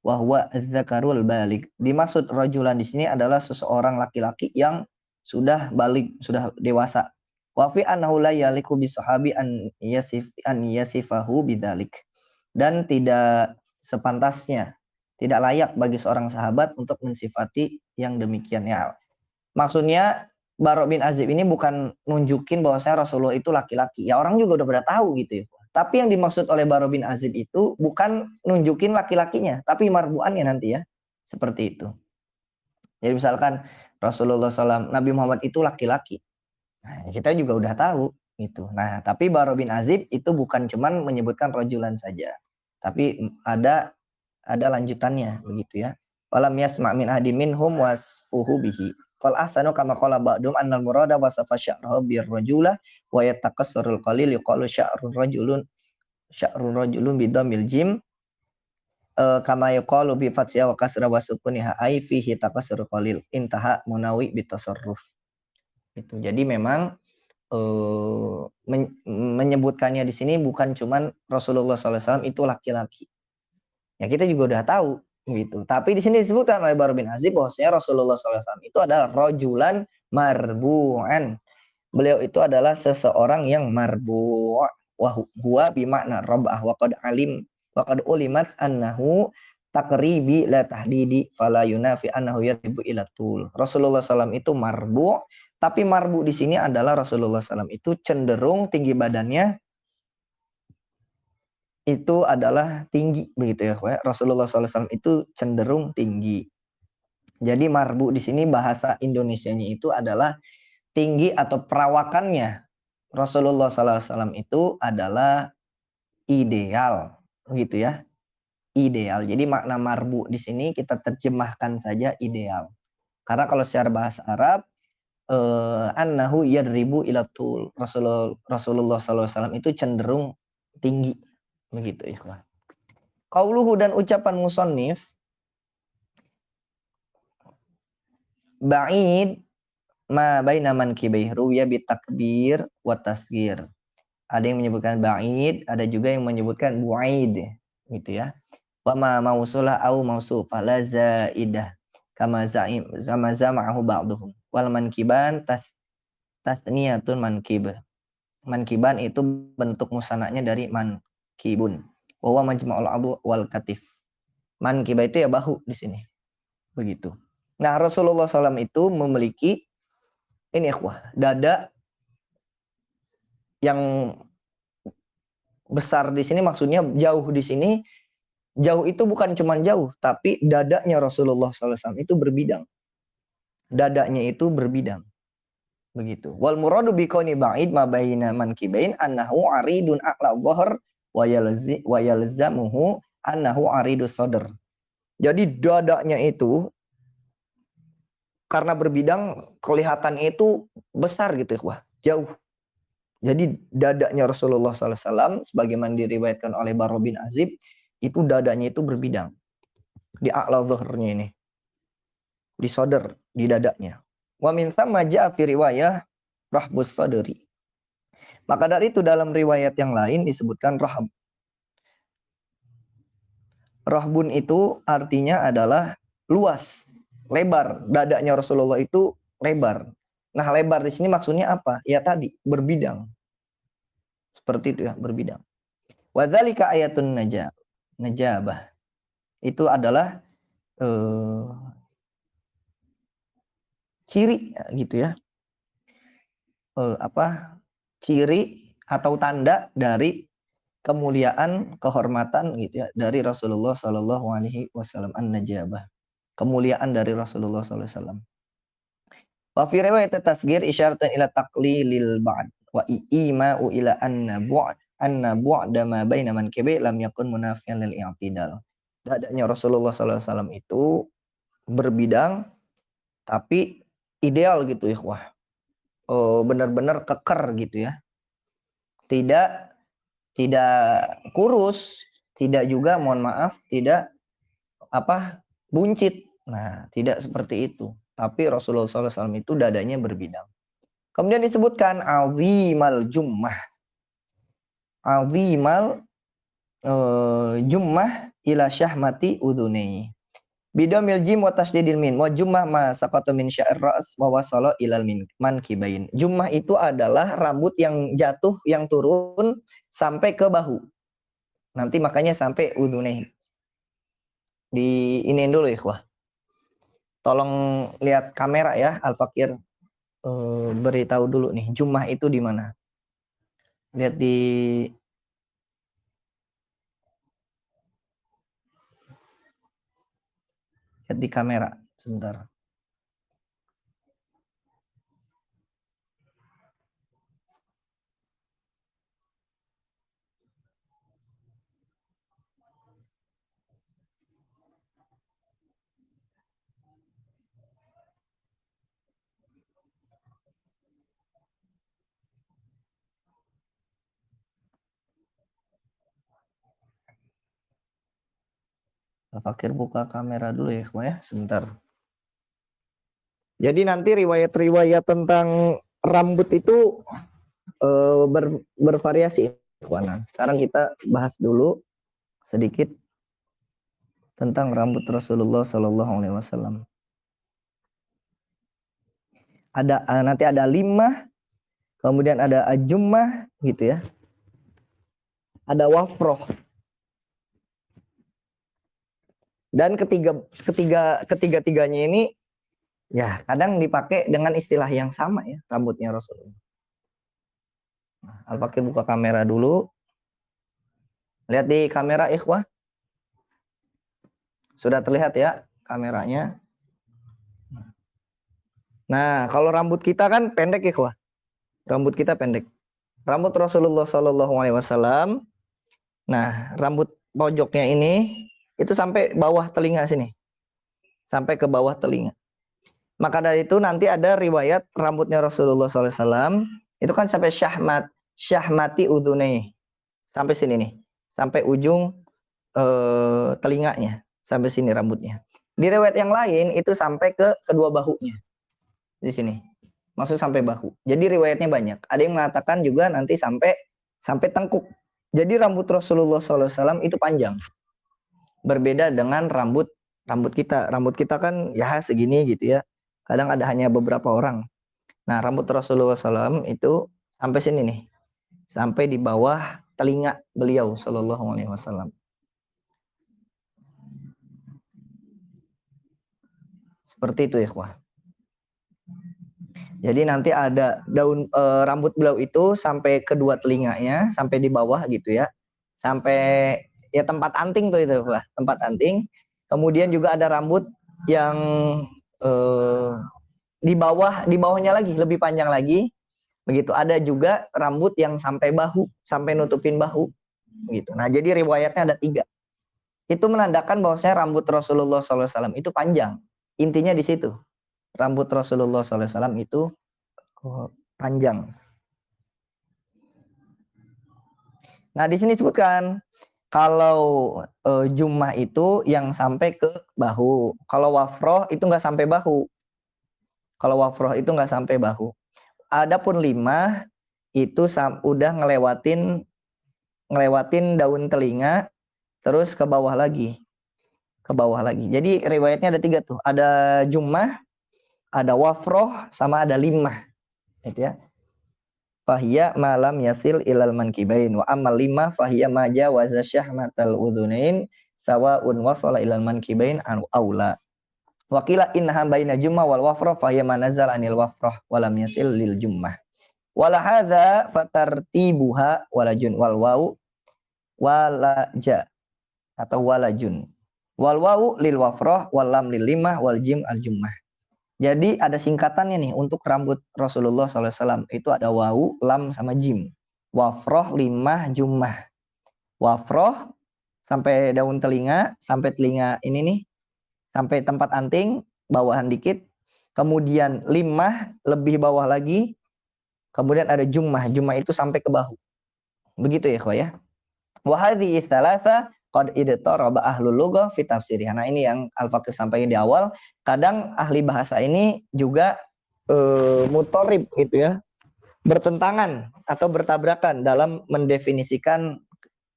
A: wa huwa az-zakarul baligh. Dimaksud rajulan di sini adalah seseorang laki-laki yang sudah baligh, sudah dewasa. Wa fi annahu la yaliku bi sahabi an yasifahu bidzalik. Dan tidak sepantasnya, tidak layak bagi seorang sahabat untuk mensifati yang demikian ya. Maksudnya Bara bin Azib ini bukan nunjukin bahwasanya Rasulullah itu laki-laki. Ya orang juga udah pada tahu gitu ya. Tapi yang dimaksud oleh Bara bin Azib itu bukan nunjukin laki-lakinya, tapi marbuannya nanti ya. Seperti itu. Jadi misalkan Rasulullah SAW, Nabi Muhammad itu laki-laki. Nah, kita juga udah tahu gitu. Nah, tapi Bara bin Azib itu bukan cuman menyebutkan rajulan saja. Tapi ada lanjutannya begitu ya. Walam yasma' min ahadi minhum wasfuhu bihi. Qal ahsanu kama qala ba'dum annal murada wasafa sya'rahu bir rajula wa yataqassarul qalil yuqalu sya'run rajulun bidamil jim kama yuqalu bi fathia wa kasra wa sukuniha ai fihi taqassarul qalil intaha Munawi bitasarruf. Itu. Jadi memang menyebutkannya di sini bukan cuman Rasulullah SAW itu laki-laki. Ya kita juga udah tahu gitu. Tapi di sini disebutkan oleh Bara bin Azib bahwasanya Rasulullah SAW itu adalah rajulan marbu'an. Beliau itu adalah seseorang yang marbu'. wa huwa bimakna rab'ah wa qad ulimat annahu takribi la tahdidi fala yunafi annahu yaribu ila tul. Rasulullah SAW itu marbu, tapi marbu di sini adalah Rasulullah SAW itu cenderung tinggi badannya itu adalah tinggi, begitu ya. Rasulullah SAW itu cenderung tinggi. Jadi marbu di sini bahasa Indonesianya itu adalah tinggi atau perawakannya. Rasulullah SAW itu adalah ideal, gitu ya. Ideal. Jadi makna marbu di sini kita terjemahkan saja ideal. Karena kalau secara bahasa Arab, annahu yadribu ila tul. Rasulullah SAW itu cenderung tinggi, begitu ikhwan. Qauluhu dan ucapan musannif ba'id ma baina mankibai ruya bitakbir wa tasgir. Ada yang menyebutkan ba'id, ada juga yang menyebutkan bu'aid, gitu ya. Wa ma mausulah au mausufah la zaidah kama zama'ahu ba'duhum. Wal mankiban tasniyatun mankib. Mankiban itu bentuk musanaknya dari mankibun. Wa huwa majma'ul adhu wal katif. Mankibah itu ya bahu di sini. Begitu. Nah, Rasulullah SAW itu memiliki ini ikhwah, dada yang besar di sini, maksudnya jauh di sini. Jauh itu bukan cuma jauh, tapi dadanya Rasulullah SAW itu berbidang. Dadanya itu berbidang. Begitu. Wal muradu biqauni ba'id ma baina mankibain annahu aridun a'la dhahr wa yalzamuhu annahu aridus sadr. Jadi dadanya itu karena berbidang kelihatannya itu besar gitu ya, jauh. Jadi dadanya Rasulullah SAW sebagaimana diriwayatkan oleh Barra bin Azib, itu dadanya itu berbidang. Di a'la dhahrnya ini. Di sadr, di dadanya. Wa min thamma ja'a fi riwayah rahbus sadri. Maka dari itu dalam riwayat yang lain disebutkan rahab. Rahbun itu artinya adalah luas, lebar. Dadanya Rasulullah itu lebar. Nah, lebar di sini maksudnya apa? Ya tadi, berbidang. Seperti itu ya, berbidang. Wa dzalika ayatun najabah. Itu adalah ciri gitu ya. Ciri atau tanda dari kemuliaan, kehormatan gitu ya dari Rasulullah Shallallahu Alaihi Wasallam, an-najabah, kemuliaan dari Rasulullah Sallallahu Alaihi Wasallam. Wa fi riwayat tasgir isyaratan ila taqlilil ba'd wa ima'u ila anna bu'da ma baina mankibi lam yakun munafiyan lil i'tidal. Dadanya Rasulullah Sallallahu Alaihi Wasallam itu berbidang tapi ideal gitu ya, wah. Benar-benar keker gitu ya. Tidak kurus, tidak juga mohon maaf, tidak buncit. Nah, tidak seperti itu. Tapi Rasulullah SAW itu dadanya berbidang. Kemudian disebutkan azimal jummah. Azimal jummah ila syahmati udhunai. Bidamil jim wa tasdidil min wa jummah ma saqata min sya'ir ra's wa wasala ilal mankibain. Jummah itu adalah rambut yang jatuh, yang turun sampai ke bahu. Nanti makanya sampai udhunai. Di iniin dulu ikhwah. Tolong lihat kamera ya, Al-Fakir beritahu dulu nih, jummah itu di mana? Lihat di kamera sebentar. Al-Fakir buka kamera dulu ya, sebentar. Jadi nanti riwayat-riwayat tentang rambut itu bervariasi. Sekarang kita bahas dulu sedikit tentang rambut Rasulullah Shallallahu Alaihi Wasallam. Nanti ada 5, kemudian ada ajummah gitu ya. ada wafroh. Dan ketiga-tiganya ini ya kadang dipakai dengan istilah yang sama ya, rambutnya Rasulullah. Al-Fakir buka kamera dulu. Lihat di kamera ikhwah. Sudah terlihat ya kameranya. Nah, kalau rambut kita kan pendek ikhwah. Rambut kita pendek. Rambut Rasulullah Shallallahu Alaihi Wasallam. Nah, rambut pojoknya ini itu sampai bawah telinga sini. Sampai ke bawah telinga. Maka dari itu nanti ada riwayat rambutnya Rasulullah SAW itu kan sampai syahmati udhunai, sampai sini nih, sampai ujung telinganya, sampai sini rambutnya. Di riwayat yang lain itu sampai ke kedua bahunya, di sini, maksud sampai bahu. Jadi riwayatnya banyak. Ada yang mengatakan juga nanti sampai tengkuk. Jadi rambut Rasulullah SAW itu panjang, berbeda dengan rambut kita. Rambut kita kan ya segini gitu ya. Kadang ada hanya beberapa orang. Nah, rambut Rasulullah SAW itu sampai sini nih. Sampai di bawah telinga beliau Sallallahu Alaihi Wasallam. Seperti itu ikhwah. Jadi nanti ada daun rambut beliau itu sampai kedua telinganya, sampai di bawah gitu ya. Sampai ya tempat anting tuh itu ikhwah, tempat anting. Kemudian juga ada rambut yang di bawahnya lagi lebih panjang lagi. Begitu. Ada juga rambut yang sampai bahu, sampai nutupin bahu gitu. Nah, jadi riwayatnya ada 3. Itu menandakan bahwasanya rambut Rasulullah SAW itu panjang. Intinya di situ. Rambut Rasulullah SAW itu panjang. Nah, di sini sebutkan kalau jummah itu yang sampai ke bahu. Kalau wafroh itu nggak sampai bahu. Kalau wafroh itu nggak sampai bahu. Adapun 5 itu udah ngelewatin daun telinga, terus ke bawah lagi. Jadi riwayatnya ada 3 tuh. Ada jummah, ada wafroh, sama ada 5. Gitu ya. Fahiyya malam yasil ilal mankibain. Wa amal 5 fahiyya maja waza syahmatal udhunain sawa'un wasala ilal mankibain aula. Wakila innaha baina jummah wal wafroh fahiyya manazal anil wafroh walam yasil lil jummah. Wala hadza fatartibuha walajun wal wau walaja atau walajun. Wal wau lil wafroh wal lam lil 5 wal jim al jummah. Jadi ada singkatannya nih untuk rambut Rasulullah SAW. Itu ada wau, lam sama jim. Wafroh 5 jummah. Wafroh sampai daun telinga, sampai telinga ini nih, sampai tempat anting, bawahan dikit. Kemudian 5 lebih bawah lagi. Kemudian ada jummah. Jummah itu sampai ke bahu. Begitu ya, Kwa ya. Wa hadhihi tsalatsa qad idtaraba ahlul lughah fi tafsirih. Nah, ini yang Al-Fakir sampaikan di awal. Kadang ahli bahasa ini juga mutorib gitu ya. Bertentangan atau bertabrakan dalam mendefinisikan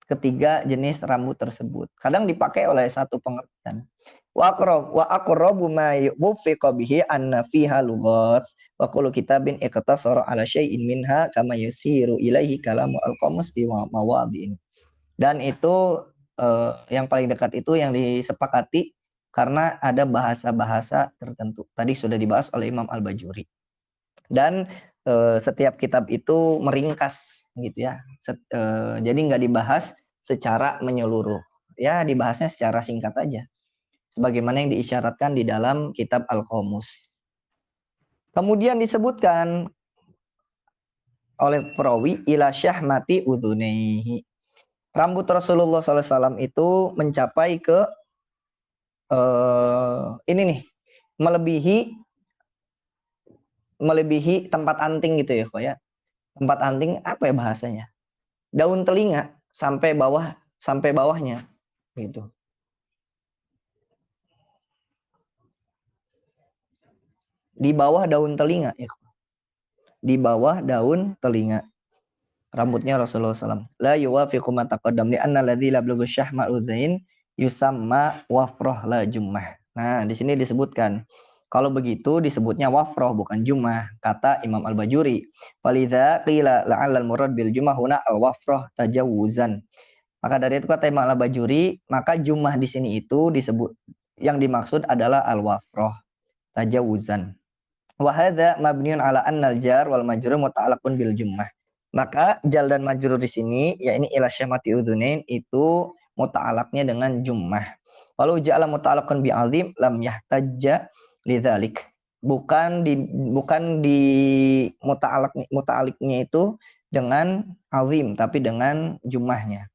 A: ketiga jenis rambut tersebut. Kadang dipakai oleh satu pengertian. Wa aqrabu ma yufiqa bihi anna fiha lughat wa kullu kitabin iqtasara ala syai'in minha kama yusiru ilaihi kalamu al-qamus bi mawadhi'in. Dan itu yang paling dekat itu yang disepakati karena ada bahasa-bahasa tertentu. Tadi sudah dibahas oleh Imam Al-Bajuri. Dan setiap kitab itu meringkas gitu ya. Jadi nggak dibahas secara menyeluruh. Ya, dibahasnya secara singkat aja. Sebagaimana yang diisyaratkan di dalam kitab Al-Qamus. Kemudian disebutkan oleh perawi ila syahmati udhunaihi. Rambut Rasulullah SAW itu mencapai ke ini nih, melebihi tempat anting gitu ya, Pak ya. Tempat anting apa ya bahasanya? Daun telinga sampai bawahnya gitu. Di bawah daun telinga ya. Di bawah daun telinga. Rambutnya Rasulullah SAW. La yuwafiqu ma taqaddam li anna alladhi lablughu syahma udzain yusamma wafrah la jummah. Nah, di sini disebutkan Kalau begitu disebutnya wafroh bukan jumah, kata Imam Al-Bajuri. Falidza qila la'allal murad bil jumah huna al-wafroh tajawuzan. Maka dari itu kata Imam Al-Bajuri, maka jumah di sini itu disebut yang dimaksud adalah al-wafroh tajawuzan. Wa hadza mabniun ala annal jar wal majrur muta'allaqun bil jumlah. Maka jal dan majrur di sini ya ini ila syamati udzunain itu muta'allaqnya dengan jumlah. Walau ja'ala muta'allaqan bi azim lam yahtajja lidzalik. Bukan di muta'alliqnya itu dengan azim tapi dengan jumlahnya.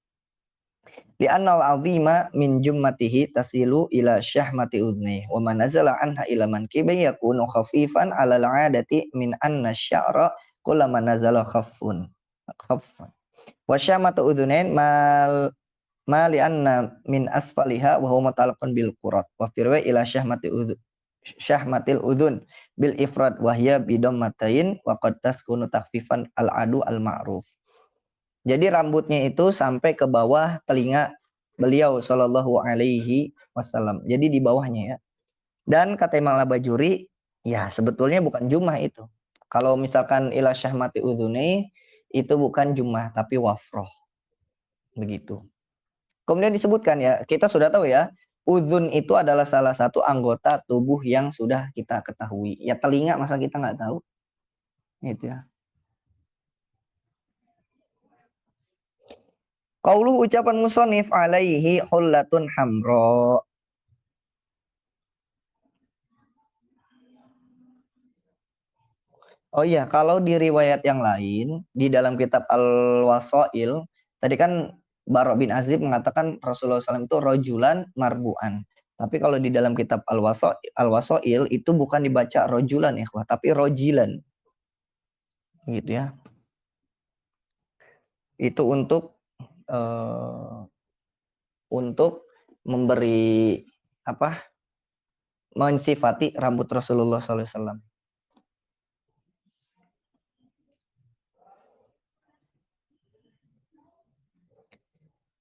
A: Li'annal azima min jummatihi tasilu ila syahmati udni wa man nazala anha ila mankibi yakunu khafifan ala al'adati min anna sya'ra kullama nazala khaffan wa syahmatu udhunain ma li'anna min asfaliha wa huwa mutalaqun bil qurat wa firwa ila syahmatil udhun bil ifrad wa hiya bidommatain wa qad taskunu takhfifan al adu al ma'ruf. Jadi rambutnya itu sampai ke bawah telinga beliau Shallallahu Alaihi Wasallam. Jadi di bawahnya ya. Dan kata Imam Al-Bajuri, ya sebetulnya bukan jumah itu. Kalau misalkan ila syahmati udhuni itu bukan jumah tapi wafroh. Begitu. Kemudian disebutkan ya, kita sudah tahu ya, udhun itu adalah salah satu anggota tubuh yang sudah kita ketahui. Ya telinga masa kita nggak tahu? Itu ya. Qauluh ucapan musannif alaihi hullatun hamra. Oh iya, kalau di riwayat yang lain di dalam kitab Al-Wasail, tadi kan Bara' bin Azib mengatakan Rasulullah SAW itu rojulan marbu'an. Tapi kalau di dalam kitab Al-Wasail itu bukan dibaca rojulan ya, tapi rojilan. Gitu ya. Itu untuk memberi apa? Mensifati rambut Rasulullah SAW.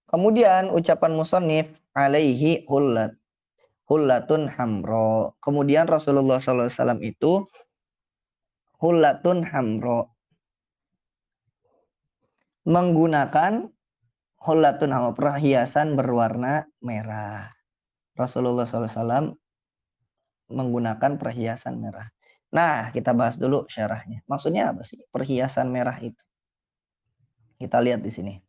A: Kemudian ucapan musannif alaihi hullatun hamro. Kemudian Rasulullah SAW itu hullatun hamro. Menggunakan hullatun hamro, perhiasan berwarna merah. Rasulullah SAW menggunakan perhiasan merah. Nah, kita bahas dulu syarahnya. Maksudnya apa sih perhiasan merah itu? Kita lihat di sini.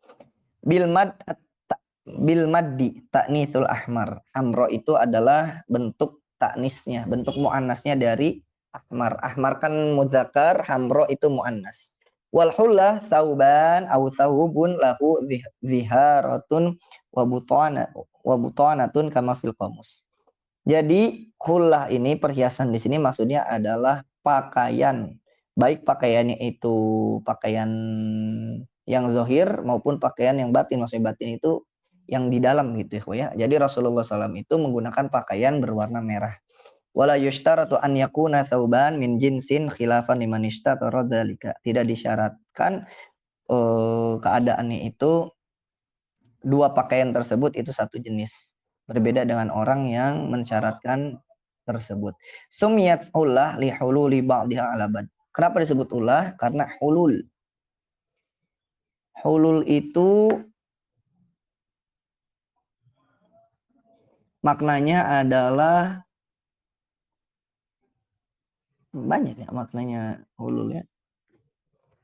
A: Bil maddi ta'nitsul ahmar. Hamro itu adalah bentuk taknisnya, bentuk muannasnya dari ahmar. Ahmar kan muzakkar, hamro itu muannas. Wal hullah sauban au saubun lahu ziharatun wa butanatun kama fil qamus. Jadi hullah ini perhiasan di sini maksudnya adalah pakaian. Baik pakaiannya itu pakaian yang zohir maupun pakaian yang batin. Maksudnya batin itu yang di dalam gitu ya. Jadi Rasulullah SAW itu menggunakan pakaian berwarna merah. Wala yushtaratu an yakuna thawban min jinsin khilafan liman ishtatara dzalika. Tidak disyaratkan keadaannya itu dua pakaian tersebut itu satu jenis. Berbeda dengan orang yang mensyaratkan tersebut. Sumiyat ullah li hululi ba'diha ala bad. Kenapa disebut ulah? Karena hulul. Hulul itu maknanya adalah banyak ya maknanya hulul ya.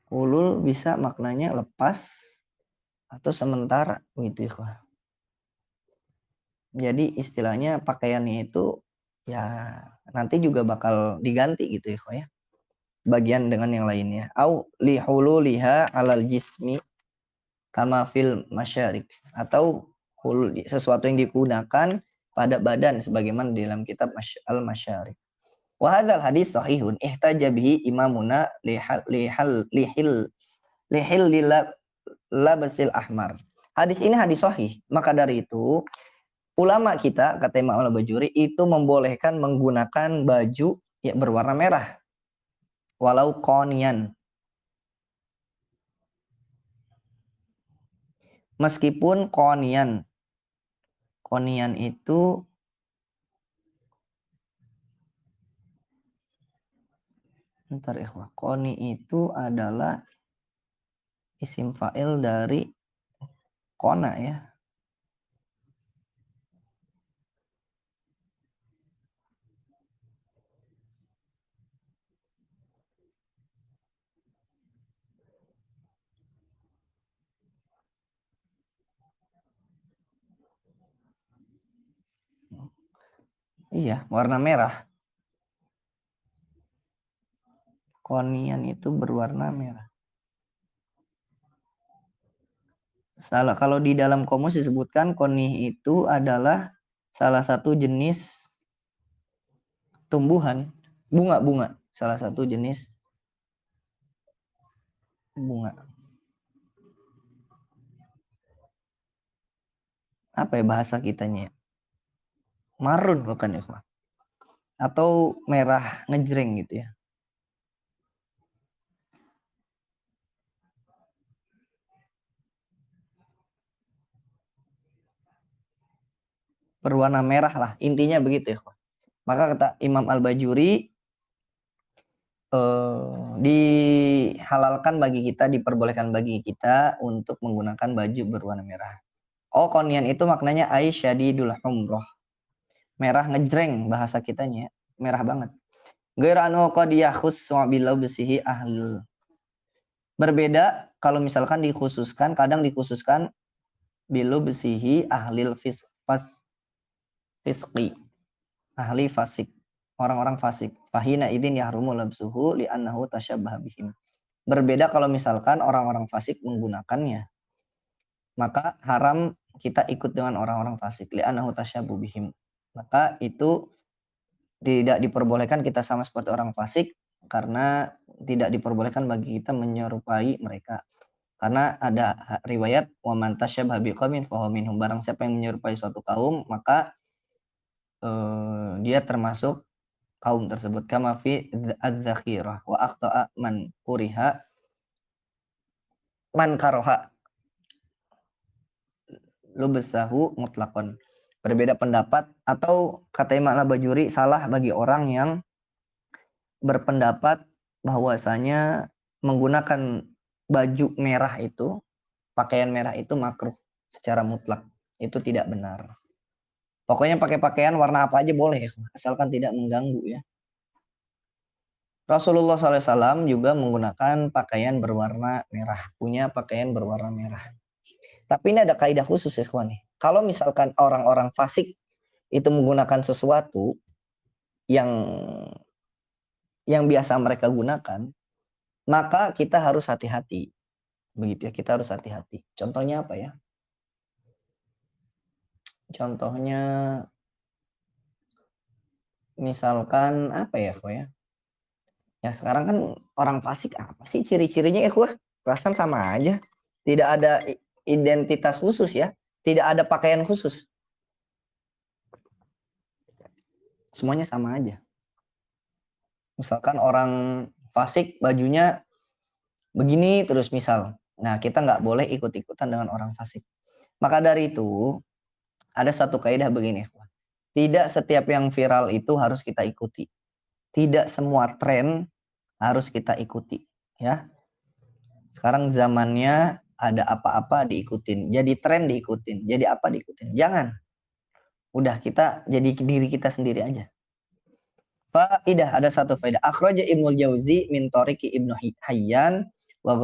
A: Hulul bisa maknanya lepas atau sementara gitu ya. Jadi istilahnya pakaiannya itu ya nanti juga bakal diganti gitu ya. Bagian dengan yang lainnya. Au li hululiha alal jismi kama fil masyarik. Atau sesuatu yang digunakan pada badan sebagaimana di dalam kitab al-masyarik. Wa hadzal hadis sahihun ihtaja bihi imamuna lihil labasil ahmar. Hadis ini hadis sahih. Maka dari itu ulama kita kata Imam Al-Bajuri itu membolehkan menggunakan baju yang berwarna merah walau qonian. Meskipun qonian. Qonian itu Ntar ikhwah, koni itu adalah isim fa'il dari kona ya. Iya, warna merah. Konian itu berwarna merah. Salah, kalau di dalam komus disebutkan koni itu adalah salah satu jenis tumbuhan, bunga-bunga, salah satu jenis bunga. Apa ya bahasa kitanya ya? Marun bukan ya, Pak? Atau merah ngejreng gitu ya. Berwarna merah lah, intinya begitu ya, Pak. Maka kata Imam Al-Bajuri, dihalalkan bagi kita, diperbolehkan bagi kita untuk menggunakan baju berwarna merah. Oh, konian itu maknanya aisyadidul humroh. Merah ngejreng bahasa kitanya, merah banget. Gairano qad yakhussu bilau besihi ahl. Berbeda kalau misalkan dikhususkan, kadang dikhususkan bilu besihi ahlil fisqi, ahli fasik, orang-orang fasik. Fahina idin yahrumu labsuhu li'annahu tasyabbaha bihim. Berbeda kalau misalkan orang-orang fasik menggunakannya, maka haram kita ikut dengan orang-orang fasik. Li'annahu tasyabbu bihim. Maka itu tidak diperbolehkan kita sama seperti orang fasik, karena tidak diperbolehkan bagi kita menyerupai mereka. Karena ada riwayat wa man tasyabbaha biqaumin fahuwa minhum, barang siapa yang menyerupai suatu kaum maka dia termasuk kaum tersebut. Kama fi adz-dzakhirah wa akhta'a man kuriha man karoha lubsahu mutlaqan. Berbeda pendapat, atau kata Imam Al-Bajuri, salah bagi orang yang berpendapat bahwasanya menggunakan baju merah itu, pakaian merah itu makruh secara mutlak. Itu tidak benar. Pokoknya pakai pakaian warna apa aja boleh, asalkan tidak mengganggu ya. Rasulullah SAW juga menggunakan pakaian berwarna merah, punya pakaian berwarna merah. Tapi ini ada kaidah khusus ya kawan. Kalau misalkan orang-orang fasik itu menggunakan sesuatu yang biasa mereka gunakan, maka kita harus hati-hati. Begitu ya, kita harus hati-hati. Contohnya apa ya? Contohnya misalkan apa ya, Ko ya? Ya sekarang kan orang fasik apa sih ciri-cirinya ya, Ko? Perasaan sama aja. Tidak ada identitas khusus ya. Tidak ada pakaian khusus. Semuanya sama aja. Misalkan orang fasik bajunya begini terus misal. Nah, kita nggak boleh ikut-ikutan dengan orang fasik. Maka dari itu, ada satu kaidah begini. Tidak setiap yang viral itu harus kita ikuti. Tidak semua tren harus kita ikuti. Ya, sekarang zamannya ada apa-apa diikutin. Jadi tren diikutin. Jadi apa diikutin. Jangan. Udah kita jadi diri kita sendiri aja. Faidah, ada satu faidah. Akhraja Ibnul Jauzi min Tariqi Ibnu Hayyan wa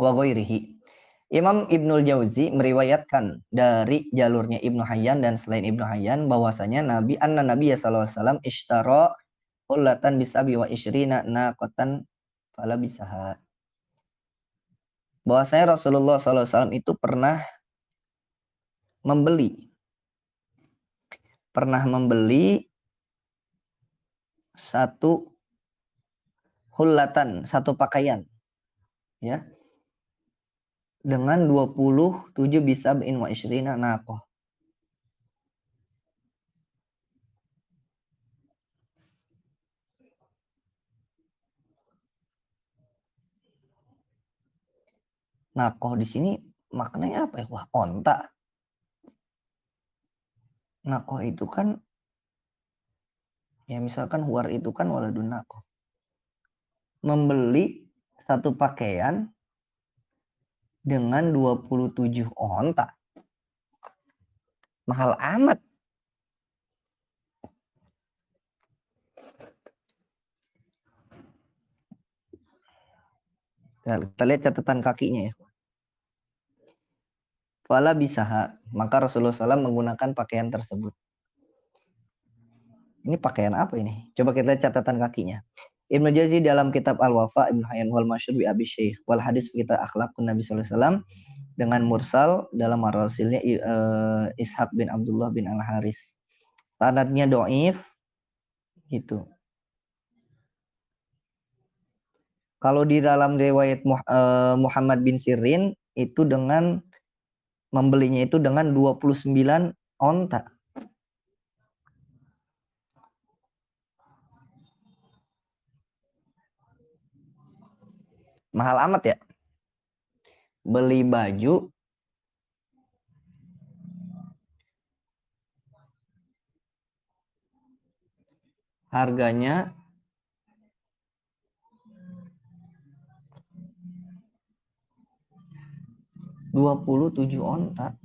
A: ghairihi. Imam Ibnul Jauzi meriwayatkan dari jalurnya Ibnu Hayyan dan selain Ibnu Hayyan bahwasanya Nabi sallallahu alaihi wasallam ishtara qullatan bisabi wa isyrina naqatan fala bisaha. Bahwasanya Rasulullah sallallahu alaihi wasallam itu pernah membeli satu hullatan, satu pakaian ya, dengan 27 bisab'in wa isyrina naqah. Naqah di sini maknanya apa ya? Wah, onta. Naqah itu kan ya misalkan huar itu kan waladun naqah. membeli satu pakaian dengan 27 onta. Mahal amat. Kita lihat catatan kakinya ya. Fala bisaha, maka Rasulullah SAW menggunakan pakaian tersebut. Ini pakaian apa ini? Coba kita lihat catatan kakinya. Ibnu Jauzi dalam kitab Al-Wafa, Ibnu Hayyan wal Masyhur bi Abi Syekh wal hadis kita akhlakun Nabi sallallahu alaihi wasallam dengan mursal dalam marasilnya Ishaq bin Abdullah bin Al-Haris. Sanadnya dhaif gitu. Kalau di dalam riwayat Muhammad bin Sirin itu dengan membelinya itu dengan 29 onta. Mahal amat ya. Beli baju harganya 27 onta.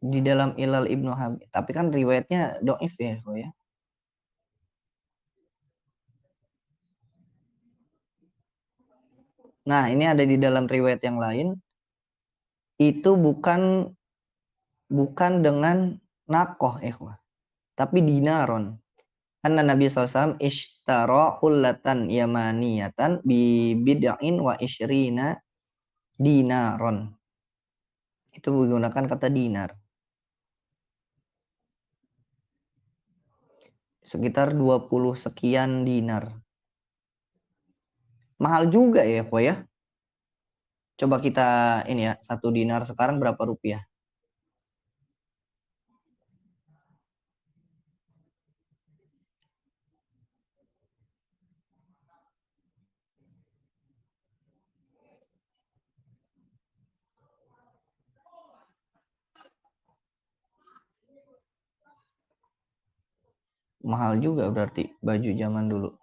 A: Di dalam Ilal Ibnu Habib. Tapi kan riwayatnya dhaif ya, kok ya. Nah, ini ada di dalam riwayat yang lain. Itu bukan dengan nakoh, ikhwah. Tapi dinaron. Anna Nabi SAW ishtara hullatan yamaniyatan bi bid'in wa ishrina dinaron. Itu menggunakan kata dinar. Sekitar 20 sekian dinar. Mahal juga ya, Pak ya. Coba kita ini ya, 1 dinar sekarang berapa rupiah? Mahal juga berarti baju zaman dulu.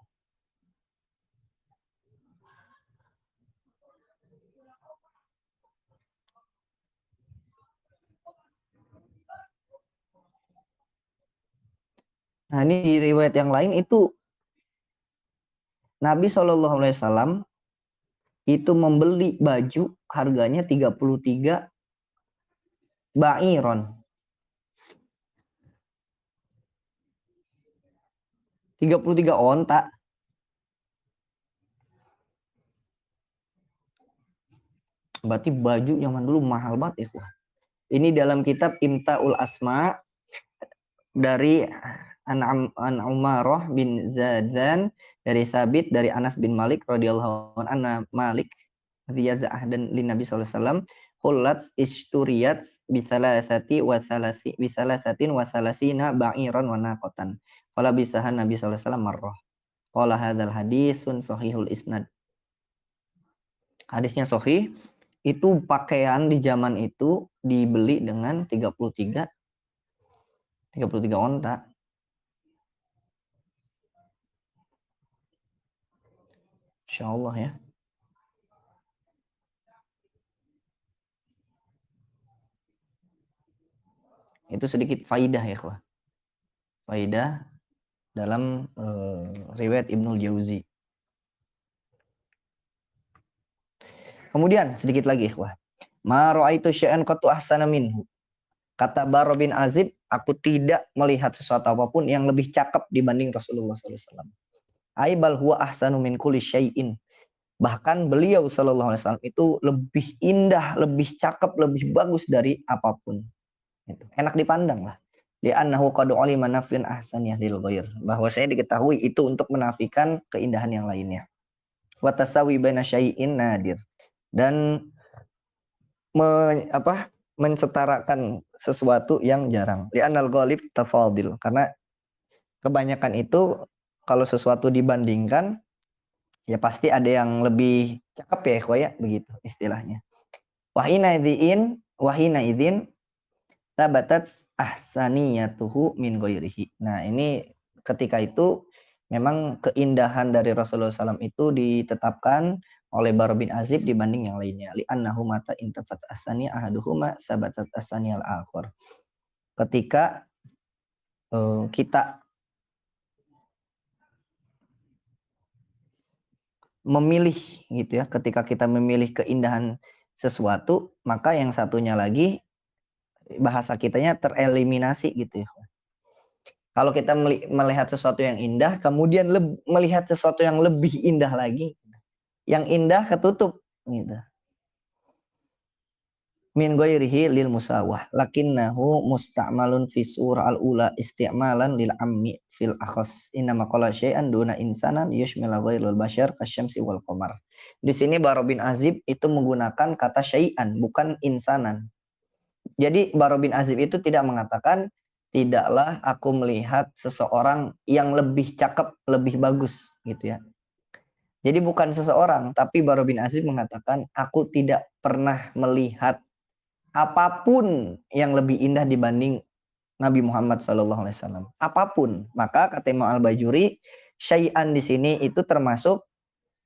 A: Nah, ini di riwayat yang lain itu Nabi SAW itu membeli baju harganya 33 ba'iron. 33 onta. Berarti baju zaman dulu mahal banget ya. Ini dalam kitab Imtaul Asma dari An Umarah bin Zadan, dari Sabit, dari Anas bin Malik radhiyallahu anhu, Malik riyazah dan lin Nabi sallallahu alaihi wasallam hullat isturiyat bisalasati wa salasi bisalasatin wa salasina ba'iran wa naqatan. Qala bisahan Nabi sallallahu alaihi wasallam marrah. Qala hadzal hadisun sahihul isnad. Hadisnya sahih. Itu pakaian di zaman itu dibeli dengan 33 onta. Insyaallah ya. Itu sedikit faidah ya, Kak. Faidah dalam riwayat Ibnul Jauzi. Kemudian sedikit lagi, Kak. Ma ra'aitu syai'an qattu ahsana minhu. Kata Bara bin Azib, aku tidak melihat sesuatu apapun yang lebih cakep dibanding Rasulullah SAW. Aibal huwa ahsanu min kulli syai'in. Bahkan beliau sallallahu alaihi wasallam itu lebih indah, lebih cakep, lebih bagus dari apapun. Itu enak dipandang lah. Li'annahu qad ulima nafyun ahsaniyah lil ghair. Bahwa saya diketahui itu untuk menafikan keindahan yang lainnya. Wa tasawi baina syai'in nadir. Dan mensetarakan sesuatu yang jarang. Li'annal ghalib tafadil. Karena kebanyakan itu kalau sesuatu dibandingkan Ya pasti ada yang lebih cakep ya ikhwah ya, begitu istilahnya. Wahina idzin tabatat ahsaniyatuhu min ghairihi. Nah, ini ketika itu memang keindahan dari Rasulullah SAW itu ditetapkan oleh Bara bin Azib dibanding yang lainnya. Li'annahu mata intafat asani ahaduhuma sabatat asani al-akhir. Ketika kita memilih gitu ya, ketika kita memilih keindahan sesuatu, maka yang satunya lagi bahasa kitanya tereliminasi gitu ya. Kalau kita melihat sesuatu yang indah, kemudian melihat sesuatu yang lebih indah lagi, yang indah ketutup gitu. Min ghairihi lil musawah lakinnahu musta'malun fi surah al-ula isti'malan lil ammi fil akhas inna maqala syai'an duna insanan yushmila ghairul bashar kasyamsi wal qamar. Di sini Bara bin Azib itu menggunakan kata syai'an bukan insanan. Jadi Bara bin Azib itu tidak mengatakan tidaklah aku melihat seseorang yang lebih cakep, lebih bagus gitu ya. Jadi bukan seseorang, tapi Bara bin Azib mengatakan aku tidak pernah melihat apapun yang lebih indah dibanding Nabi Muhammad SAW. Apapun. Maka kata Imam Al-Bajuri, syai'an di sini itu termasuk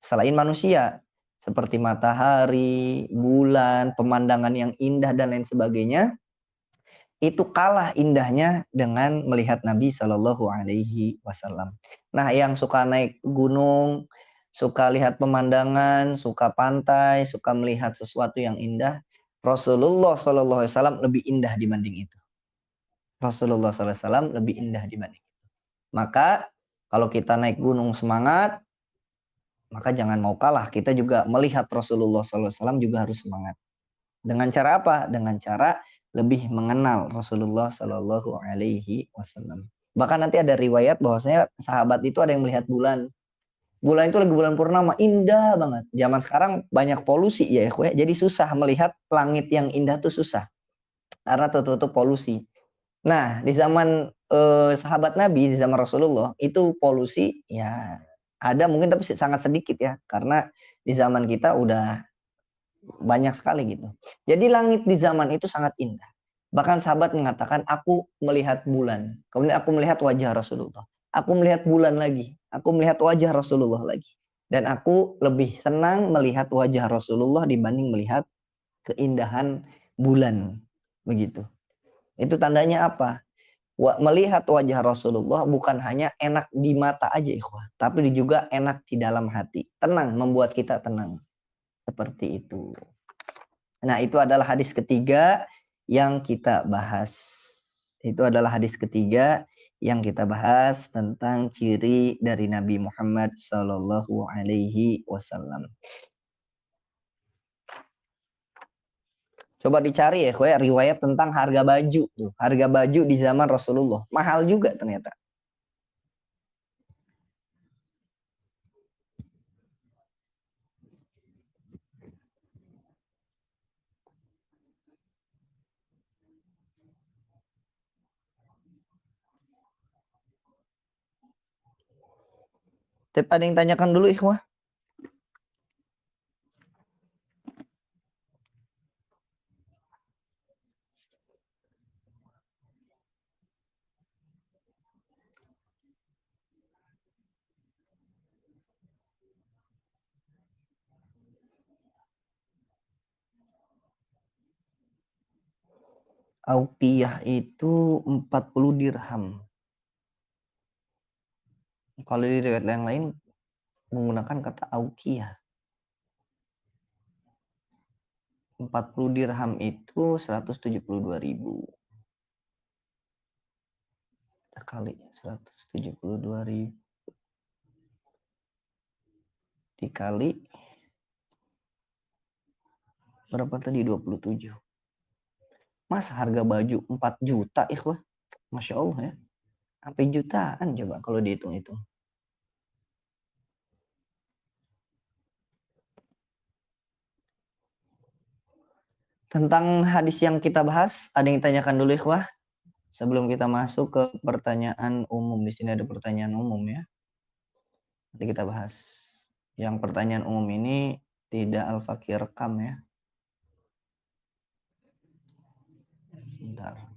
A: selain manusia, seperti matahari, bulan, pemandangan yang indah dan lain sebagainya. Itu kalah indahnya dengan melihat Nabi Shallallahu Alaihi Wasallam. Nah, yang suka naik gunung, suka lihat pemandangan, suka pantai, suka melihat sesuatu yang indah, Rasulullah Shallallahu Alaihi Wasallam lebih indah dibanding itu. Rasulullah Shallallahu Alaihi Wasallam lebih indah dibanding itu. Maka kalau kita naik gunung semangat, maka jangan mau kalah. Kita juga melihat Rasulullah Shallallahu Alaihi Wasallam juga harus semangat. Dengan cara apa? Dengan cara lebih mengenal Rasulullah Shallallahu Alaihi Wasallam. Bahkan nanti ada riwayat bahwasanya sahabat itu ada yang melihat bulan. Bulan itu lagi bulan purnama, indah banget. Zaman sekarang banyak polusi ya, jadi susah melihat langit yang indah tuh susah karena tertutup polusi. Nah, di zaman sahabat Nabi, di zaman Rasulullah itu polusi ya ada mungkin tapi sangat sedikit ya, karena di zaman kita udah banyak sekali gitu. Jadi langit di zaman itu sangat indah. Bahkan sahabat mengatakan, aku melihat bulan. Kemudian aku melihat wajah Rasulullah. Aku melihat bulan lagi. Aku melihat wajah Rasulullah lagi. Dan aku lebih senang melihat wajah Rasulullah dibanding melihat keindahan bulan. Begitu. Itu tandanya apa? Melihat wajah Rasulullah bukan hanya enak di mata aja ikhwah. Tapi juga enak di dalam hati. Tenang, membuat kita tenang. Seperti itu. Nah, itu adalah hadis ketiga yang kita bahas. Itu adalah hadis ketiga yang kita bahas tentang ciri dari Nabi Muhammad Sallallahu Alaihi Wasallam. Coba dicari ya, riwayat tentang harga baju tuh. Harga baju di zaman Rasulullah. Mahal juga ternyata. Tapi ada yang tanyakan dulu ikhwah. Aukiyah itu 40 dirham. Kalau di riwayat yang lain menggunakan kata aukiyah. 40 dirham itu 172.000. Kita kali 172.000 dikali berapa tadi? 27. Mas harga baju 4 juta ikhwah. Masya Allah ya. Sampai jutaan coba kalau dihitung-hitung. Tentang hadis yang kita bahas, ada yang tanyakan dulu ikhwah? Sebelum kita masuk ke pertanyaan umum. Di sini ada pertanyaan umum ya. Nanti kita bahas. Yang pertanyaan umum ini tidak Al-Fakir rekam ya. Bentar.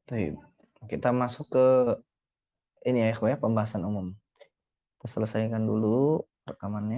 A: Baik. Kita masuk ke ini ya, pembahasan umum. Kita selesaikan dulu rekamannya.